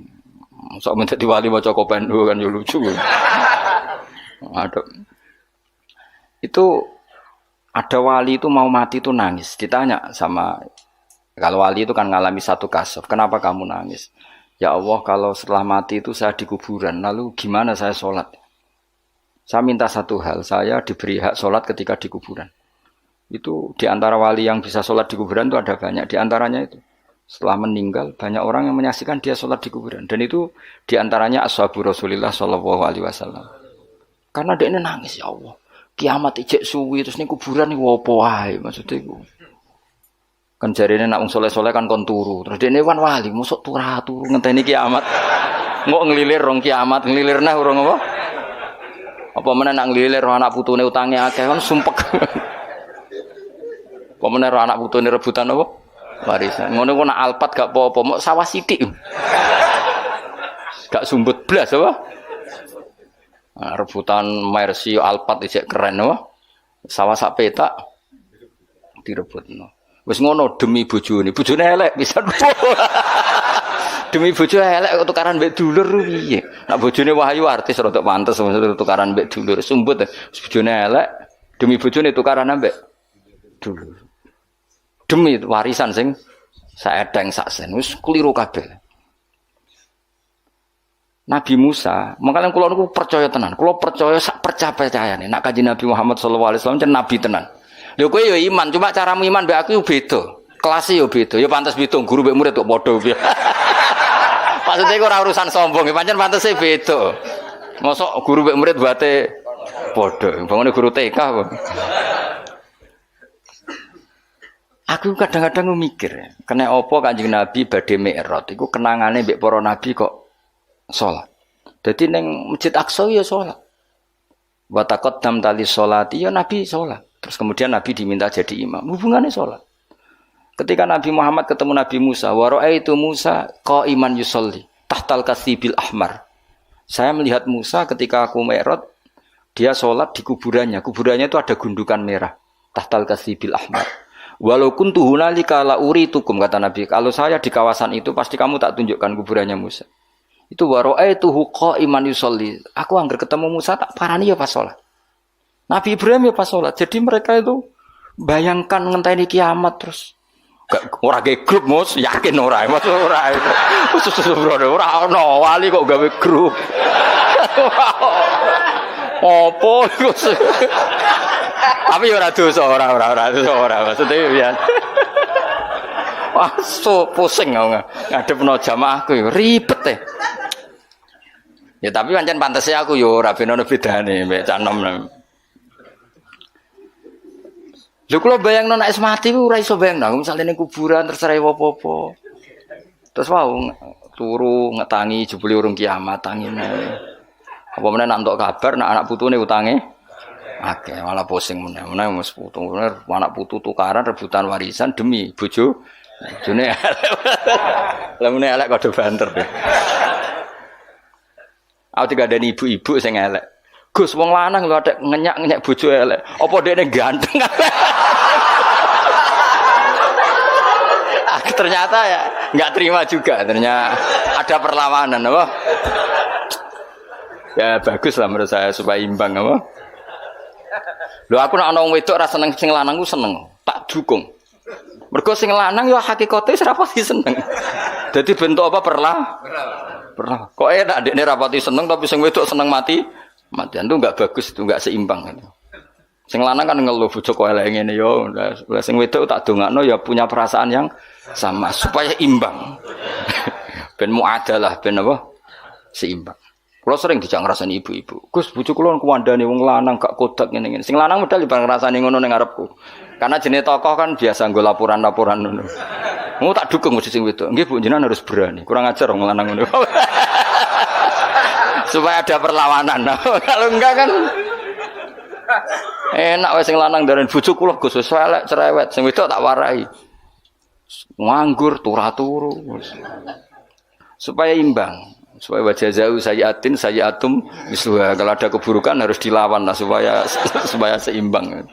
Sok menjadi wali maca kopendo kan ya lucu. Aduh. Itu ada wali itu mau mati itu nangis. Ditanya sama kalau wali itu kan ngalami satu kasaf. Kenapa kamu nangis? Ya Allah kalau setelah mati itu saya di kuburan. Lalu gimana saya sholat? Saya minta satu hal. Saya diberi hak sholat ketika di kuburan. Itu di antara wali yang bisa sholat di kuburan itu ada banyak. Di antaranya itu setelah meninggal banyak orang yang menyaksikan dia sholat di kuburan. Dan itu di antaranya ashabu Rasulillah Shallallahu Alaihi Wasallam. Karena dia ini nangis ya Allah. Kiamat ijek suwi terus ini kuburan ini apa wae maksudnya itu. Kan jarine nak wong soleh-soleh kan kon turu. Terus dene kan wali mosok turu ngenteni kiamat. Ngok nglilir rong kiamat, nglilir neh urung apa? Apa meneh nak nglilir anak putune utange akeh kan sumpek. Apa meneh anak putune rebutan apa? Warisan. Ngono ku nak alpat gak apa-apa, mok sawah sithik. Gak sumbut blas apa? Nah, rebutan Mercy alpat isek keren apa? Sawah sak petak direbutno. Wis ngono demi bojone elek pisan. Demi bojo elek kok tukaran mbek dulur piye? Nek bojone wahyu artis rada pantes tukaran mbek dulur sumbut. Bojone elek demi bojone tukaran mbek dulur. Demi warisan sing saedeng sak sen wis kliru kabeh. Nabi Musa, makanya kula niku percaya tenan. Kula percaya sak percayane nek Kanjeng Nabi Muhammad sallallahu alaihi wasallam jan nabi tenan. Lho kowe ya iman, cuma caramu iman mbek aku yo beda. Kelas yo beda. Ya pantes beda guru mbek murid kok padha piye. Maksudnya iku ora urusan sombong, pancen pantese beda. Mosok guru mbek murid bate padha. Bangane guru TK kok. Aku kadang-kadang mikir, kena apa Kanjeng Nabi badhe Mi'raj iku kenangane mbek para nabi kok salat. Dadi ning Masjid Aqsa ya salat. Wa taqaddam tali sholati ya Nabi salat. Terus kemudian Nabi diminta jadi imam. Hubungannya salat. Ketika Nabi Muhammad ketemu Nabi Musa, wa ra'aitu Musa qa'iman yusolli tahtal kasibil ahmar. Saya melihat Musa ketika aku mi'raj, dia sholat di kuburannya. Kuburannya itu ada gundukan merah. Tahtal kasibil ahmar. Walau kuntu hunalika la uritukum, kata Nabi. Kalau saya di kawasan itu pasti kamu tak tunjukkan kuburannya Musa. Itu wa ra'aituhu qa'iman yusolli. Aku anggar ketemu Musa tak parani ya pas sholat. Nabi Ibrahim ya pas sholat. Jadi mereka itu bayangkan ngenteni kiamat terus. Ora ge grup Mus, yakin ora, Mas ora itu. Ora ono wali kok gawe grup. Opo iku? Tapi ora dosa, ora dosa ora. Maksudnya ya. Wah, so pusing ngadepno jamaahku yo ribet e. Ya tapi pancen pantese aku yo ora ben ono bedane mek cah nom. Lho kula bayangno nek mati ku ora iso bayangno, misale ning kuburan terus ora apa-apa. Terus wau turu ngetangi jebule urung kiamat tangine. Apa meneh nak entuk kabar nak anak putune utange akeh malah pusing meneh wis putu. Anak putu tukaran rebutan warisan demi bojo. Bojone lha meneh elek kode banter. Aku digadani ibu-ibu sing elek. Gus wong lanang lho adek ngenyak bojo elek. Apa dekne ganteng? Ternyata ya enggak terima juga. Ternyata ada perlawanan apa? Ya bagus lah menurut saya supaya imbang apa? Lho aku nek ana wong wedok ra seneng sing lanang ku seneng, tak dukung. Mergo sing lanang ya hakikate ora pati seneng. Dadi bentuk apa perlah? Kok enak dekne ra pati seneng tapi sing wedok seneng mati. Matian itu enggak bagus, itu enggak seimbang. Sing lanang kan ngeluh bojo kok elek ngene yo. Lah sing wedok tak dongakno ya punya perasaan yang sama supaya imbang. Ben muadalah ben apa? Seimbang. Kula sering dijak ngrasani ibu-ibu. Gus bojo kula kuwandane wong lanang gak kodak ngene-ngene. Sing lanang medal bareng ngrasani ngono ning ngarepku. Karena jenenge tokoh kan biasa nggo laporan-laporan ngono. Mau tak dukung mesti sing wedok. Nggih Bu jenengan harus berani. Kurang ajar wong lanang ngono. Supaya ada perlawanan. Kalau enggak kan enak wis sing lanang ndaren bojo kula Gus wis elek cerewet, sing wedok tak warai. Nganggur turu. Supaya imbang, supaya wajazau sayyatin sayyatum misluha. Kalau ada keburukan harus dilawan lah supaya seimbang.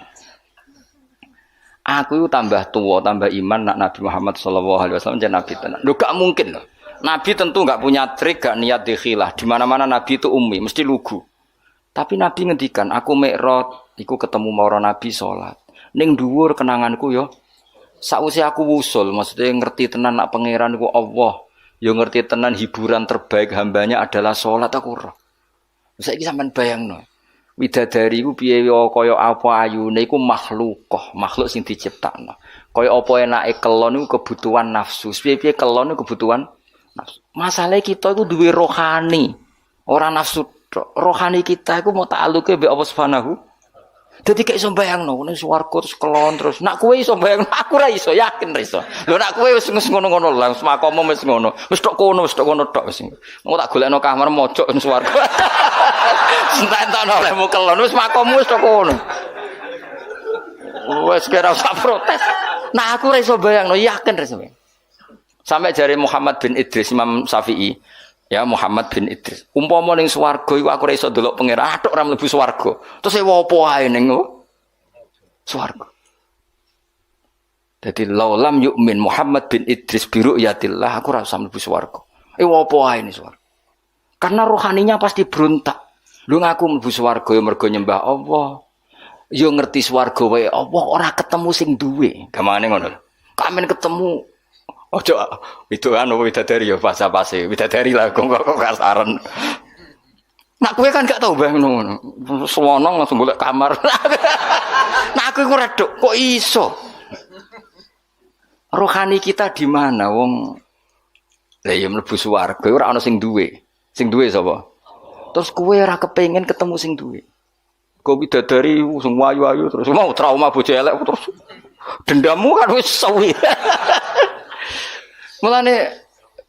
Aku tambah tua, tambah iman nak Nabi Muhammad sallallahu alaihi wasallam jadi nabi tenan. Lho gak mungkin loh. Nabi tentu enggak punya trik, gak niat dikhilah. Di mana-mana Nabi itu ummi, mesti lugu. Tapi Nabi ngendikan, aku mi'raj, iku ketemu marang Nabi salat. Ning dhuwur kenanganku yo. Sakwise aku wusul, maksudnya ngerti tenan nak pangeran iku Allah. Yo ngerti tenan hiburan terbaik hambanya adalah salat aku roh. Saiki sampean bayangno. Widadari iku piye kaya apa ayune iku makhluk sing diciptakno. Kaya apa enake kelon iku kebutuhan nafsu. Piye-piye kelon iku kebutuhan masalah kita itu duwe rohani, orang nafsu. Rohani kita itu mau ta'aluke mbek Allah Subhanahu. Dadi gak iso bayangno ning swarga terus kelon terus. Nak kowe iso bayangno, aku ra iso, yakin ra iso. Lho nak kowe wis ngono-ngono lho, semakomo wis ngono. Wis tok kono tok wis. Mau tak golekno kamar mojok ning swarga. Sententono olehmu kelon wis makomu wis tok kono. Wis kira usah protes. Nah aku ra iso bayangno, yakin ra iso. Sampai jari Muhammad bin Idris Imam Syafi'i, ya Muhammad bin Idris. Umpama ning swarga iku aku ora iso ndelok pangeran, atok ora mlebu swarga. Terus e opo ae ning swarga. Dadi laulam yu'min Muhammad bin Idris bi ru'yatillah, aku ora usah mlebu swarga. Opo ae ning swarga. Karena rohaninya pasti berontak. Lu ngaku mlebu swarga ya mergo nyembah Allah. Ya ngerti swarga wae Allah ora ketemu sing duwe. Gamane ngono. Kamen ketemu ojo itu kan widadari ya pas-pase widadari lah kok kasaran. Nak kowe kan gak tau bang ngono. Suwono langsung golek kamar. Nah aku iku redok kok iso. Rohani kita di mana wong? Lah ya mlebu swarga ora ana sing duwe. Sing duwe sapa? Terus kowe ora kepengin ketemu sing duwe. Kok widadari sing ayu-ayu terus mau trauma bojo elek terus dendammu kan wis suwi. Mulane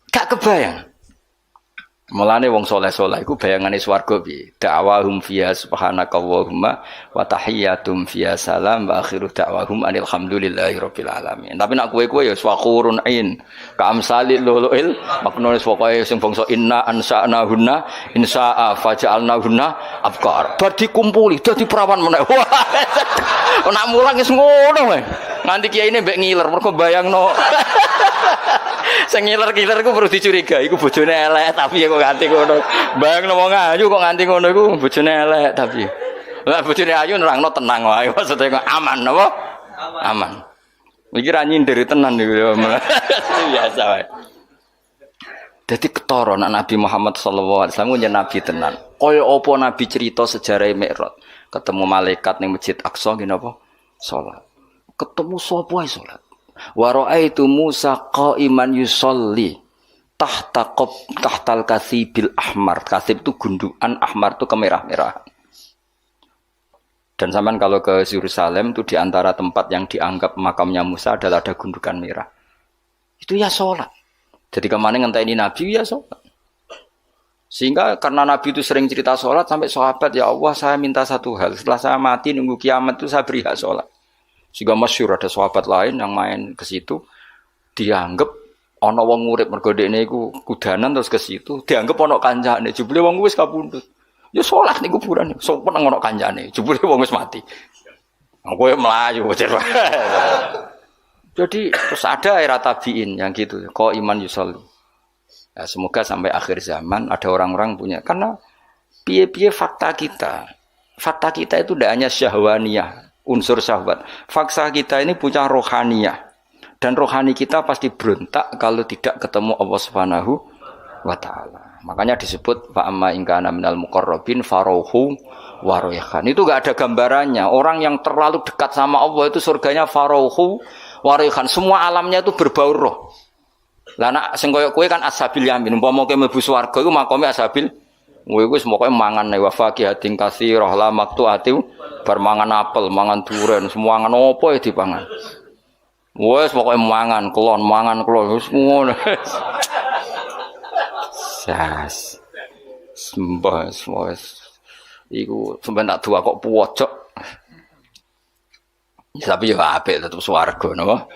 gak kebayang. Mulane wong saleh-saleh iku bayangane swarga piye? Da'wahum fiha subhanakallahumma wa tahiyyatum fiha salam wa akhiru da'wahum alhamdulillahirabbil alamin. Tapi nek kowe ya swakurun ain, ka amsalil luluil maknane pokoke sing bangsa inna ansa'nahunna insa'a faja'alnahunna abkar. Bar dikumpuli dadi perawan meneh. Nek mulang wis ngono wae. Nganti kiyaine mbek ngiler mergo bayangno. Sing ngiler-ngiler ku perlu dicurigai iku bojone elek tapi kok nganti ngono. Bayangno wong ayu kok nganti ngono iku bojone elek tapi. Lah bojone ayu nerangno tenang wae maksude kok aman apa? Aman. Iki ra nyindir tenan niku biasa wae. Dadi ketara nek Nabi Muhammad sallallahu alaihi wasallam njen nabi tenan. Kaya apa nabi cerita sejarah Mi'raj, ketemu malaikat ning Masjid Aqsa ngene apa? Salat. Ketemu sapa ae salat. Wa ra'aitu Musa qa'iman yusolli tahtal kasibil ahmar. Kasib itu gundukan, ahmar itu kemerah-merahan. Dan sampean kalau ke Yerusalem itu di antara tempat yang dianggap makamnya Musa adalah ada gundukan merah. Itu ya sholat. Jadi kemana ngenteni Nabi ya sholat. Sehingga karena Nabi itu sering cerita sholat sampai sahabat, ya Allah saya minta satu hal. Setelah saya mati nunggu kiamat itu saya beri hak sholat. Sehingga masyhur ada sahabat lain yang main ke situ dianggap ana wong urip mergo dekne iku kudanan terus ke situ dianggap ana kancane jebule wong wis kapundhut ya salat ning kuburan sopan ana kancane jebule wong wis mati kowe mlayu jadi terus ada era tabiin yang gitu kok iman yusolli ya, semoga sampai akhir zaman ada orang-orang punya karena piye-piye fakta kita itu tidak hanya syahwaniyah unsur syahwat. Fakta kita ini punya rohaniyah. Dan rohani kita pasti berontak kalau tidak ketemu Allah Subhanahu wa taala. Makanya disebut fa amma in kana minal muqarrabin farauhu wa rayhan. Itu enggak ada gambarannya. Orang yang terlalu dekat sama Allah itu surganya farauhu wa rayhan. Semua alamnya itu berbau roh. Lah nek sing koyo kowe kan ashabil yamin. Umpama kowe mlebu swarga iku makome ashabil kowe wis pokoke mangan wa faqihatin katsirah la maqtu'ati bar mangan apel, mangan duren, semua mangan apa ya dipangan. Wes pokoke mangan klon wis ngono. Sas. Sembah wes. Iku sampeyan tak dua kok pucuk. Tapi ya apik tetep swarga napa.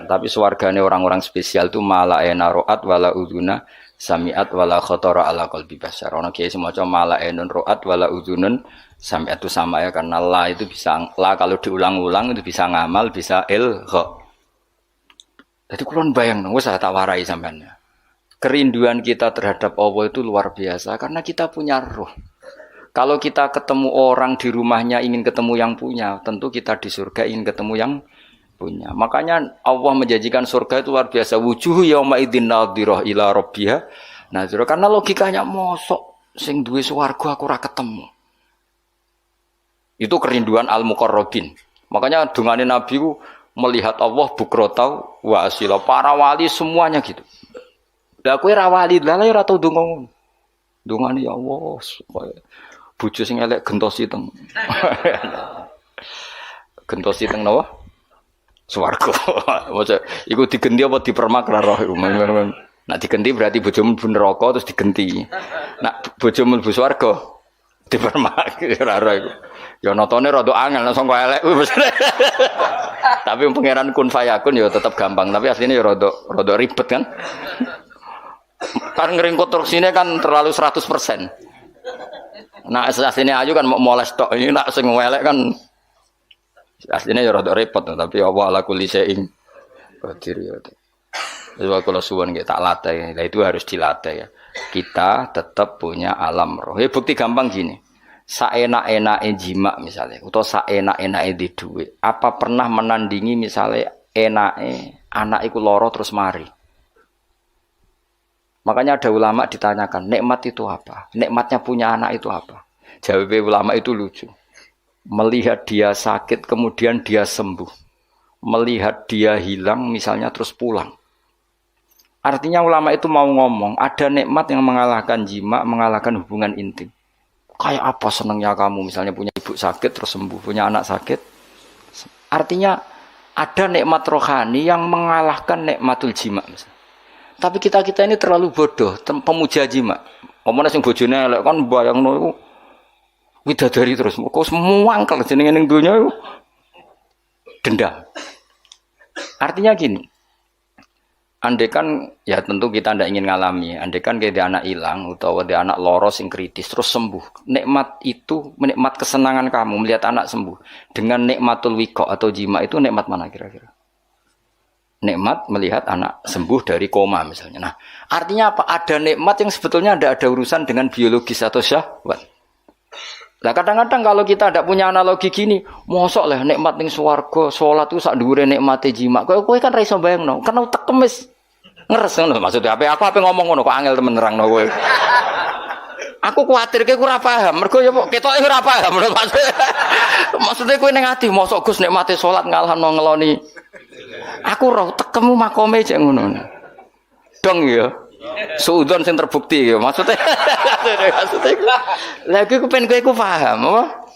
Tapi swargane orang-orang spesial itu mala enaroat wala uduna samiat wala khotara ala qalbi bashar. Ono kiai semaca mala enun roat wala udunun samiat itu sama ya karena la itu bisa la kalau diulang-ulang itu bisa ngamal bisa ilgha. Jadi kulon bayang wis tak warai sampean. Kerinduan kita terhadap Allah itu luar biasa karena kita punya roh. Kalau kita ketemu orang di rumahnya ingin ketemu yang punya, tentu kita di surga ingin ketemu yang punya. Makanya Allah menjanjikan surga itu luar biasa. Wujuh yauma idzin nadhirah ila rabbiha nadhirah. Karena logikanya mosok sing duwe swarga aku ora ketemu. Itu kerinduan al-muqarrabin. Makanya dungane Nabi ku melihat Allah bukrotau wa asila. Para wali semuanya gitu. Lah kowe ra wali, lah ora tau ndonga ngono. Dungane ya Allah supaya bojo sing elek gentosi teng. Gentosi teng napa? Swarga. Maksud iku digenti apa dipermak ra roh iku. Nek digenti berarti bojomu mlebu neraka terus digenti. Nek bojomu mlebu swarga dipermak ra roh iku. Ya notone rada angel nek sangka elek kuwi. Tapi pangeran kun fayakun ya tetep gampang, tapi asline ya rada ribet kan. Kan ngeringkut konstruksine kan terlalu 100%. Nah, asline ayu kan mau moles tok. Ini nak sing elek kan aslinya ya rada repot, tapi Allah ala kulli syai'in qadir ya. Sebab kalau suwon nggih tak latih, nah itu harus dilatih ya. Kita tetap punya alam roh. Ya bukti gampang gini. Saenak-enake jima misalnya atau saenak-enake di dhuwit. Apa pernah menandingi misalnya enake anak iku lara terus mari? Makanya ada ulama ditanyakan, nikmat itu apa? Nikmatnya punya anak itu apa? Jawab ulama itu lucu. Melihat dia sakit kemudian dia sembuh. Melihat dia hilang misalnya terus pulang. Artinya ulama itu mau ngomong, ada nikmat yang mengalahkan jima, mengalahkan hubungan intim. Kayak apa senangnya kamu misalnya punya ibu sakit terus sembuh, punya anak sakit. Artinya ada nikmat rohani yang mengalahkan nikmatul jima misalnya. Tapi kita ini terlalu bodoh, pemuja jima. Omongnya sing bojone elek kan bayangno iku widadari terus. Kok semua angkel jenenge ning donya iku dendam. Artinya gini. Andai kan ya tentu kita tidak ingin ngalami. Andai kan kayak dia anak hilang atau dia anak loros yang kritis terus sembuh. Nikmat itu, nikmat kesenangan kamu melihat anak sembuh dengan nikmatul wiko atau jima itu nikmat mana kira-kira? Nikmat melihat anak sembuh dari koma misalnya. Nah, artinya apa? Ada nikmat yang sebetulnya ada urusan dengan biologis atau syahwat. Nah, kadang-kadang kalau kita tidak punya analogi gini, mosok lah nikmat ning swarga, salat itu sak dhuwure nikmate jima. Kowe kan ra iso bayangno, kena utek kemis. Ngeres ngono maksudnya apa ngomong ngono kok angel temen nerangno kowe. Aku kuwatir kowe ora paham, mergo ya ketoke ora paham maksudnya kowe ning ati mosok Gus nikmate salat ngalahno ngeloni. Aku roh tekemu makome cek ngono. Dong ya. Suudon sing terbukti ya maksudnya. Lagi aku pengen kowe paham apa?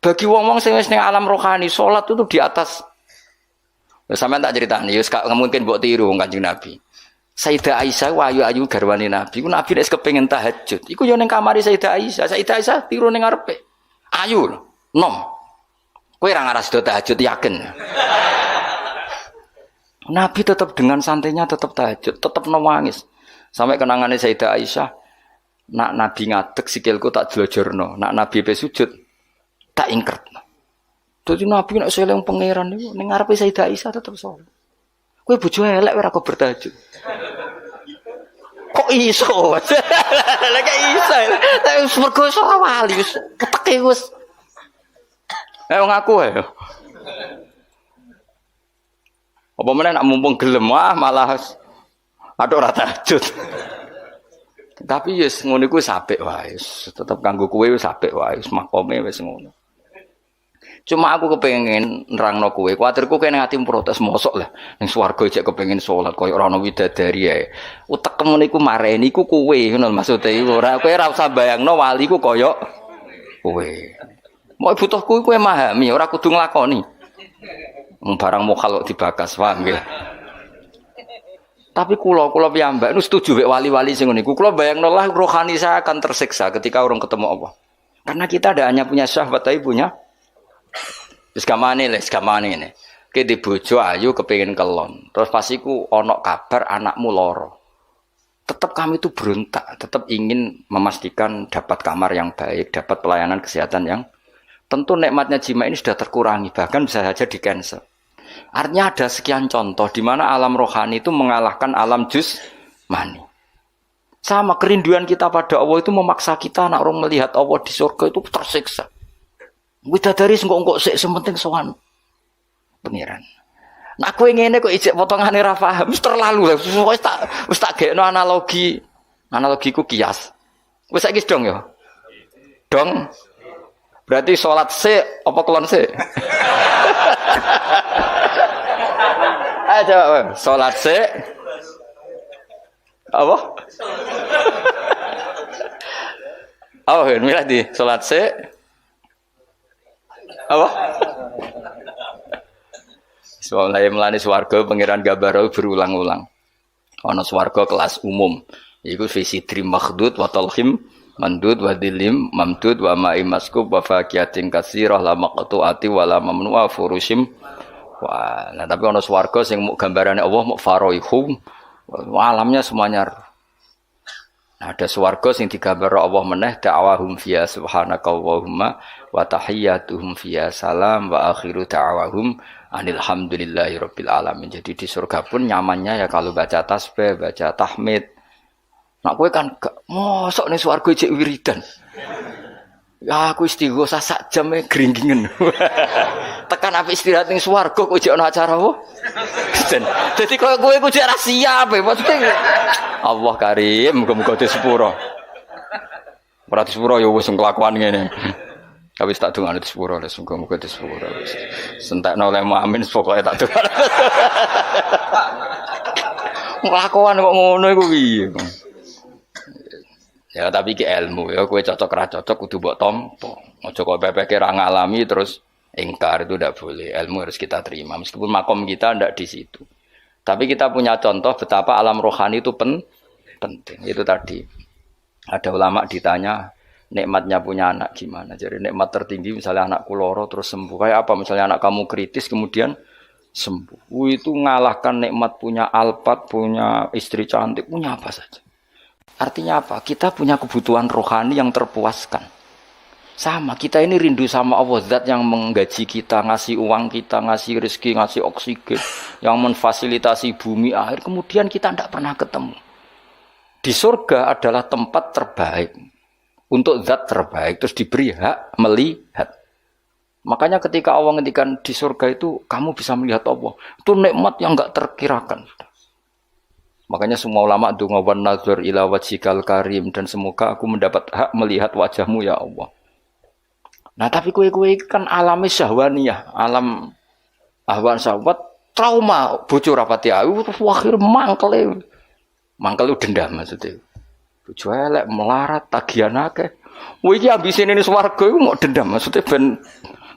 Bagi wong-wong sing wis ning alam rohani, salat itu di atas. Sampeyan tak critani, ya gak mungkin mbok tiru Kanjeng Nabi. Sayyidah Aisyah ayu-ayu garwane Nabi. Ku Nabi nek kepengin tahajud, iku yo ning kamare Sayyidah Aisyah. Sayyidah Aisyah tiru ning ngarepe. Ayu nom. Kowe ora ngaras do tahajud yakin. Nabi tetap dengan santainya tetap tahajud, tetap nangis. Sampai kenangannya Sayyidah Aisyah, nak Nabi ngadeg sikilku tak jelajurno, nak Nabi pe sujud tak ingkertno. Dadi Nabi nek seleng pangeran niku ning ngarepe Sayyidah Aisyah tetep salat. Kowe bojo elek ora kok bertahajud. Kok iso? Lah kok iso. Wis mergo iso wali wis keteke wis. Ayo ngaku ae. Apa meneh nak mumpung gelem malah ada ora tahajud. Tapi yes ngono iku apik wae. Tetep kanggo kowe wis apik wae, makome wis ngono. Cuma aku kepengen nerangno kowe, kuwatirku kene ati protes mosok lah. Ning swarga jek kepengen salat koyo ora ono widadari ae. Utekmu niku mareni iku kowe ngono maksude iku ora kowe ora usah bayangno wali ku koyo kowe. Mau butuhku kowe memahami, ora kudu nglakoni. Barang mokal dibakas, paham nggih. Tapi kula piyambak nu setuju mek wali-wali sing ngene iku. Kula bayangno lah rohani saya akan tersiksa ketika orang ketemu Allah. Karena kita ada hanya punya syahwat tapi punya wis gamane ngene. Ki di bojo ayu kepengin kelon. Terus pas iku ana kabar anakmu lara. Tetap kami itu berontak, tetap ingin memastikan dapat kamar yang baik, dapat pelayanan kesehatan yang tentu nikmatnya jima ini sudah terkurangi, bahkan bisa saja di-cancel. Artinya ada sekian contoh di mana alam rohani itu mengalahkan alam jusmani. Sama kerinduan kita pada Allah itu memaksa kita anak orang melihat Allah di surga itu tersiksa. Widadari engko sik sementing sowan pengiran. Nah kowe ngene kok ijek potongane ra paham, wis terlalu lah. Wis tak gekno analogiku kias. Wis saiki dong ya. Dong. Berarti sholat se apa kelon se? Ayo coba sholat se apa? Oh, milih di sholat se apa? Soalnya melani swarga pangeran gambar berulang-ulang. Ono swarga kelas umum. Iku visi trim makhdud wa talhim mandud wa dilim mamdud wa ma'i maskub wa faqiyatin katsirah la maqtu'ati wa la mamnu'a furushim. Wah, nah tapi ono swarga sing muk gambarane Allah muk faraihum. Alamnya semuanya. Nah, ada swarga sing digambar Allah meneh da'wahum fiya subhanakallahumma wa tahiyyatuhum fiya salam wa akhiru da'wahum alhamdulillahirabbil alamin. Jadi di surga pun nyamannya ya kalau baca tasbih, baca tahmid. Nak kowe kan mosok ning swarga cek wiridan. Ya aku istighosa sak jam gringgingen. Tekan apik istirahat ning swarga kok jek ana acara apa? Dadi kowe ku jek ra siap maksudnya. Allah Karim, muga-muga disepuro. Ora disepuro ya wis kelakuan ngene. Tapi tak dongane disepuro, muga-muga disepuro. Sentekno oleh amin pokoke tak dongane. Kelakuan kok ngono iku piye? Ya tapi ki ilmu ya kowe cocok ra cocok kudu mbok tampa. Aja kok pepeke ra ngalami terus ingkar itu tidak boleh. Ilmu harus kita terima meskipun makom kita ndak di situ. Tapi kita punya contoh betapa alam rohani itu penting. Itu tadi. Ada ulama ditanya nikmatnya punya anak gimana. Jadi nikmat tertinggi misalnya anak kuloro terus sembuh. Kayak apa misalnya anak kamu kritis kemudian sembuh. Itu ngalahkan nikmat punya Alphard, punya istri cantik, punya apa saja. Artinya apa? Kita punya kebutuhan rohani yang terpuaskan. Sama, kita ini rindu sama Allah Zat yang menggaji kita, ngasih uang kita, ngasih rezeki, ngasih oksigen, yang memfasilitasi bumi air. Kemudian kita tidak pernah ketemu. Di surga adalah tempat terbaik untuk zat terbaik, terus diberi hak melihat. Makanya ketika Allah ngendikan di surga itu kamu bisa melihat Allah, itu nikmat yang enggak terkirakan. Makanya semua ulama donga wan nazar ila wajhikal karim, dan semoga aku mendapat hak melihat wajahmu ya Allah. Nah tapi kue kan alami syahwaniyah, alam ahwan syahwat, trauma bojo rapati ayu akhir mangkel dendam maksudnya. Bojo elek melarat tagihan akeh. Iki ambisine ini swarga iku mau dendam maksudnya ben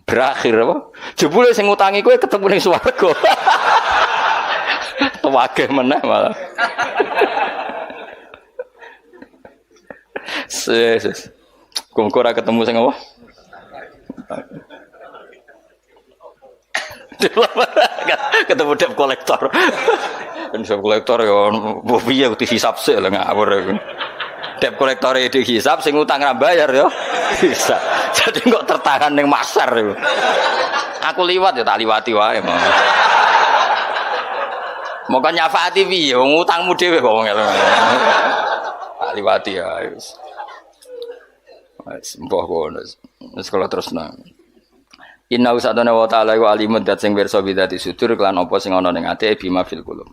berakhir apa? Jebule sing ngutangi kowe ketemu ning swarga. Tuwageh meneh malah. Ses. Kok ora ketemu sing apa? Ketemu debt kolektor. Debt kolektor ya piye kudu hisab sik lho ngawur iku. Debt kolektor itu hisab sing utang ra bayar ya. Bisa. Jadi kok tertahan ning masar iku. Aku liwat ya tak liwati wae mau. Moko nyafaati piye wong utangmu dhewe kok wong elok. Tak liwati ya wis. Wis mbah kono. Wis kala terusna. Inna usadana wa ta'ala wa alimud dat sing pirsa bidati sudur kelan apa sing ana ning ati bima fil qulub.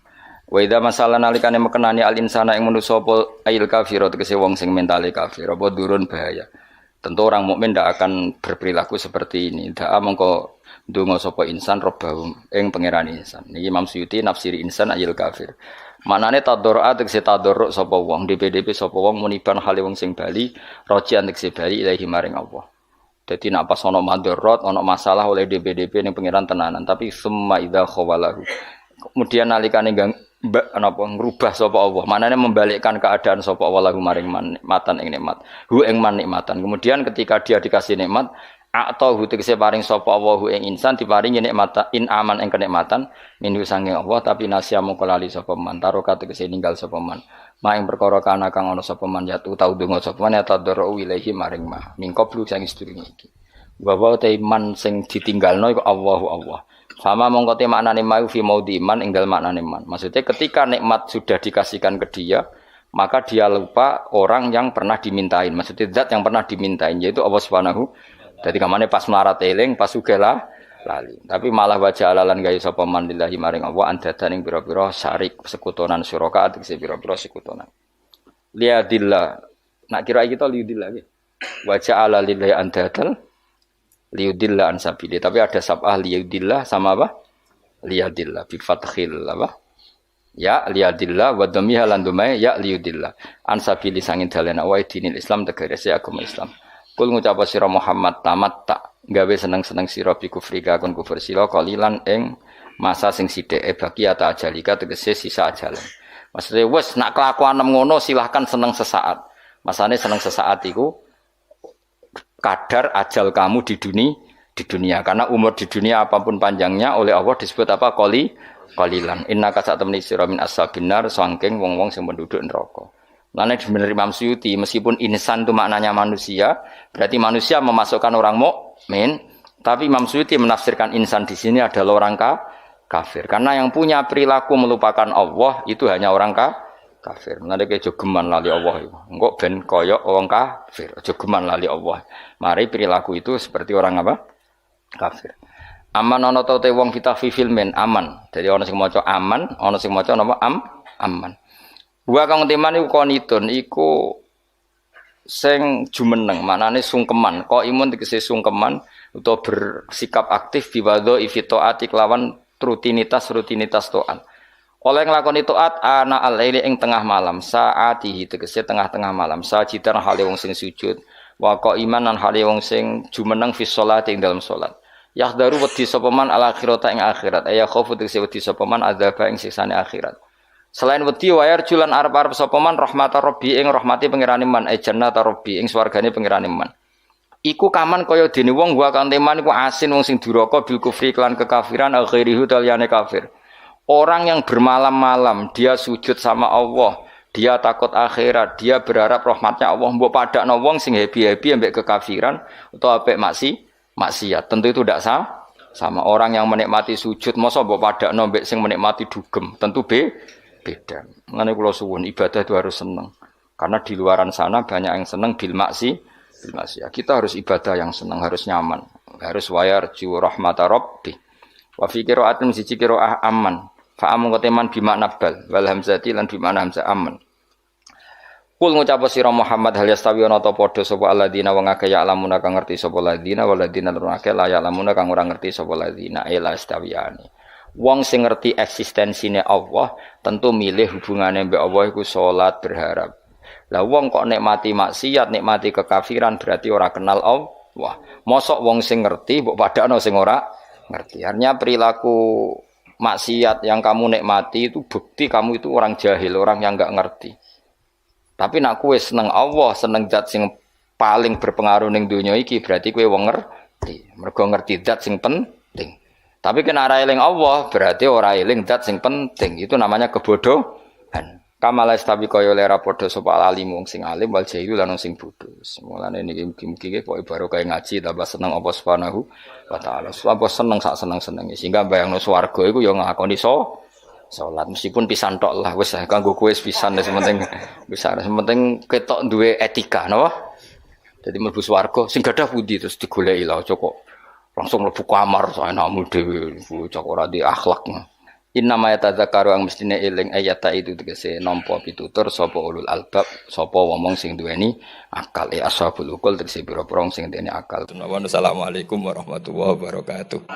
Wa idza masalah nalikane mekenani al insana ing manusa apa ail kafir tegese wong sing mentale kafir apa durun bahaya. Tentu orang mukmin ndak akan berperilaku seperti ini. Daa mongko ndonga sapa insan robbahum ing pangeran insan. Niki Imam Suyuti nafsiri insan ail kafir. Manane tadorra tegese tadorruk sapa wong DPDP sapa wong muniban hale wong sing bali rojian tegese bali ilahi maring Allah. Jadi nak pas ono madorot, ono masalah oleh DPDP ning pangeran tenanan, tapi summa idza khawalahu. Kemudian nalikane napa ngrubah sapa Allah, manane membalikkan keadaan sapa Allah lahu maring nikmatan ing nikmat. Hu ing man nikmatan. Kemudian ketika dia dikasih nikmat, atau tegese paring sapa Allah hu ing insan diparingi nikmat in aman ing kenikmatan minhu sange Allah tapi nasya mongko lali sapa man taroka tegese ninggal sapa man. Maing perkara kana kang ana sapa man yatu tau donga sapa man ya tadru ilahi maring mah mingkoblu sang sedurunge iki wa ta iman sing ditinggalno iku Allah sama mongko te maknane mau fi maudi iman ing dalem maknane man maksudnya ketika nikmat sudah dikasihkan ke dia maka dia lupa orang yang pernah dimintain maksudnya zat yang pernah dimintain yaitu Allah Subhanahu. Jadi kamane pas melarat eling pas sugih lali. Tapi malah wajah alalan gawe sapa man lillahi maring Allah andadan ing pira-pira syarik sekutonan suraka tegese pira-pira sekutonan. Liadillah. Nak kira kita liudillah nggih. Wajah ala lillahi andadan liudillah an sabili. Tapi ada sabah liudillah sama apa? Liadillah bi fathil apa? Ya liadillah wa dhammiha lan dumai ya liudillah. An sabili sangin dalan wa dinil Islam tegese agama Islam. Kul ngucap sira Muhammad tamat tak gawe seneng-seneng sira bi kufrika kon kufur sira kalilan ing masa sing sithik bagi ata ajalika tegese sisa ajalan. Maksudnya wis nak kelakuan ngono silahkan seneng sesaat. Masane seneng sesaat iku kadar ajal kamu di dunia karena umur di dunia apapun panjangnya oleh Allah disebut apa qalilan. Innaka satamni sira min ashabinar saking wong-wong sing penduduk neraka. Lainnya sebenarnya Imam Suyuti meskipun insan itu maknanya manusia, berarti manusia memasukkan orang mukmin, tapi Imam Suyuti menafsirkan insan di sini adalah orang kafir. Karena yang punya perilaku melupakan Allah itu hanya orang kafir. Nanti kayak jogeman lali Allah itu, enggak ben koyok orang kafir, jogeman lali Allah. Mari perilaku itu seperti orang apa? Kafir. Aman ana ta te wong kita fi filmen aman. Jadi ana sing maca aman, ana sing maca napa aman. Wa kang teman iku konitun iku sing jumeneng maknane sungkeman kok imun tegese sungkeman utawa bersikap aktif biwadho ifitoati kelawan rutinitas taat oleh nglakoni taat ana al-laili ing tengah malam saatihi tegese tengah-tengah malam sajidan hale wong sing sujud wa qaiman lan hale wong sing jumeneng fi sholati ing dalam salat Yahdaru wedi sapa man al akhirata ing akhirat. Ya khaufu tegese wedi sapa man adzaba ing siksane akhirat. Selain wedi wayar julan arep-arep sapa man rahmatar rabbi ing rahmati pangerane man jannata rabbi ing swargane pangerane man. Iku kaman kaya dene wong wa kan teman iku asin wong sing duraka bil kufri kelan kekafiran akhirihu taliyane kafir. Orang yang bermalam-malam dia sujud sama Allah, dia takut akhirat, dia berharap rahmatnya Allah, mbok padakno wong sing happy-happy ambek kekafiran utawa ambek maksiat. Tentu itu tidak sama orang yang menikmati sujud masa mbok padakno ambek sing menikmati dugem. Tentu beda. Mengenai kula suwun ibadah itu harus senang. Karena di luaran sana banyak yang senang bil maksiat. Kita harus ibadah yang senang, harus nyaman, harus wayar jiwa rahmata rabbi. Wa fi qira'atin siji qira'ah aman. Fa amun koteman bi makna bal wal hamzati lan bi makna hamzah aman. Kul ngucap sira Muhammad hal yastawi ana ta padha sapa alladzina wong akeh ya alamuna kang ngerti sapa alladzina waladina lan akeh la ya alamuna kang ora ngerti sapa alladzina ila istawiyani. Wong sing ngerti eksistensine Allah tentu milih hubungane mbek Allah iku salat berharap. Lah wong kok nikmati maksiat, nikmati kekafiran berarti ora kenal Allah. Mosok wong sing ngerti mbok padakno sing ora ngerti. Artinya perilaku maksiat yang kamu nikmati itu bukti kamu itu orang jahil, orang yang enggak ngerti. Tapi nak kowe seneng Allah, seneng zat sing paling berpengaruh ning donya iki berarti kowe wong ngerti. Mergo ngerti zat sing penting. Tapi kena ora eling Allah berarti ora eling zat sing penting. Itu namanya kebodohan. Kamala istabi kaya lera padha sapa alim wong sing alim wal jahil lan sing bodho. Mulane niki mugi-mugi kok barokah ngaji tambah seneng apa subhanahu wa taala. Apa seneng sak seneng-senenge sehingga bayangno swarga iku ya ngakoni salat meskipun pisan tok lah wis kanggo kowe pisan wis penting bisa penting ketok duwe etika napa. Dadi mlebu swarga sing gadah pundi terus digoleki lha aja kok langsung mlebu kamar saenakmu dhewe cok ora di akhlak. Inna ma yatadzakaru ang mestine eling ayata itu tegese nampa pitutur sapa ulul albab sapa wong sing duweni akal ashabul ukul tegese pira-pira sing duweni akal. Assalamualaikum warahmatullahi wabarakatuh.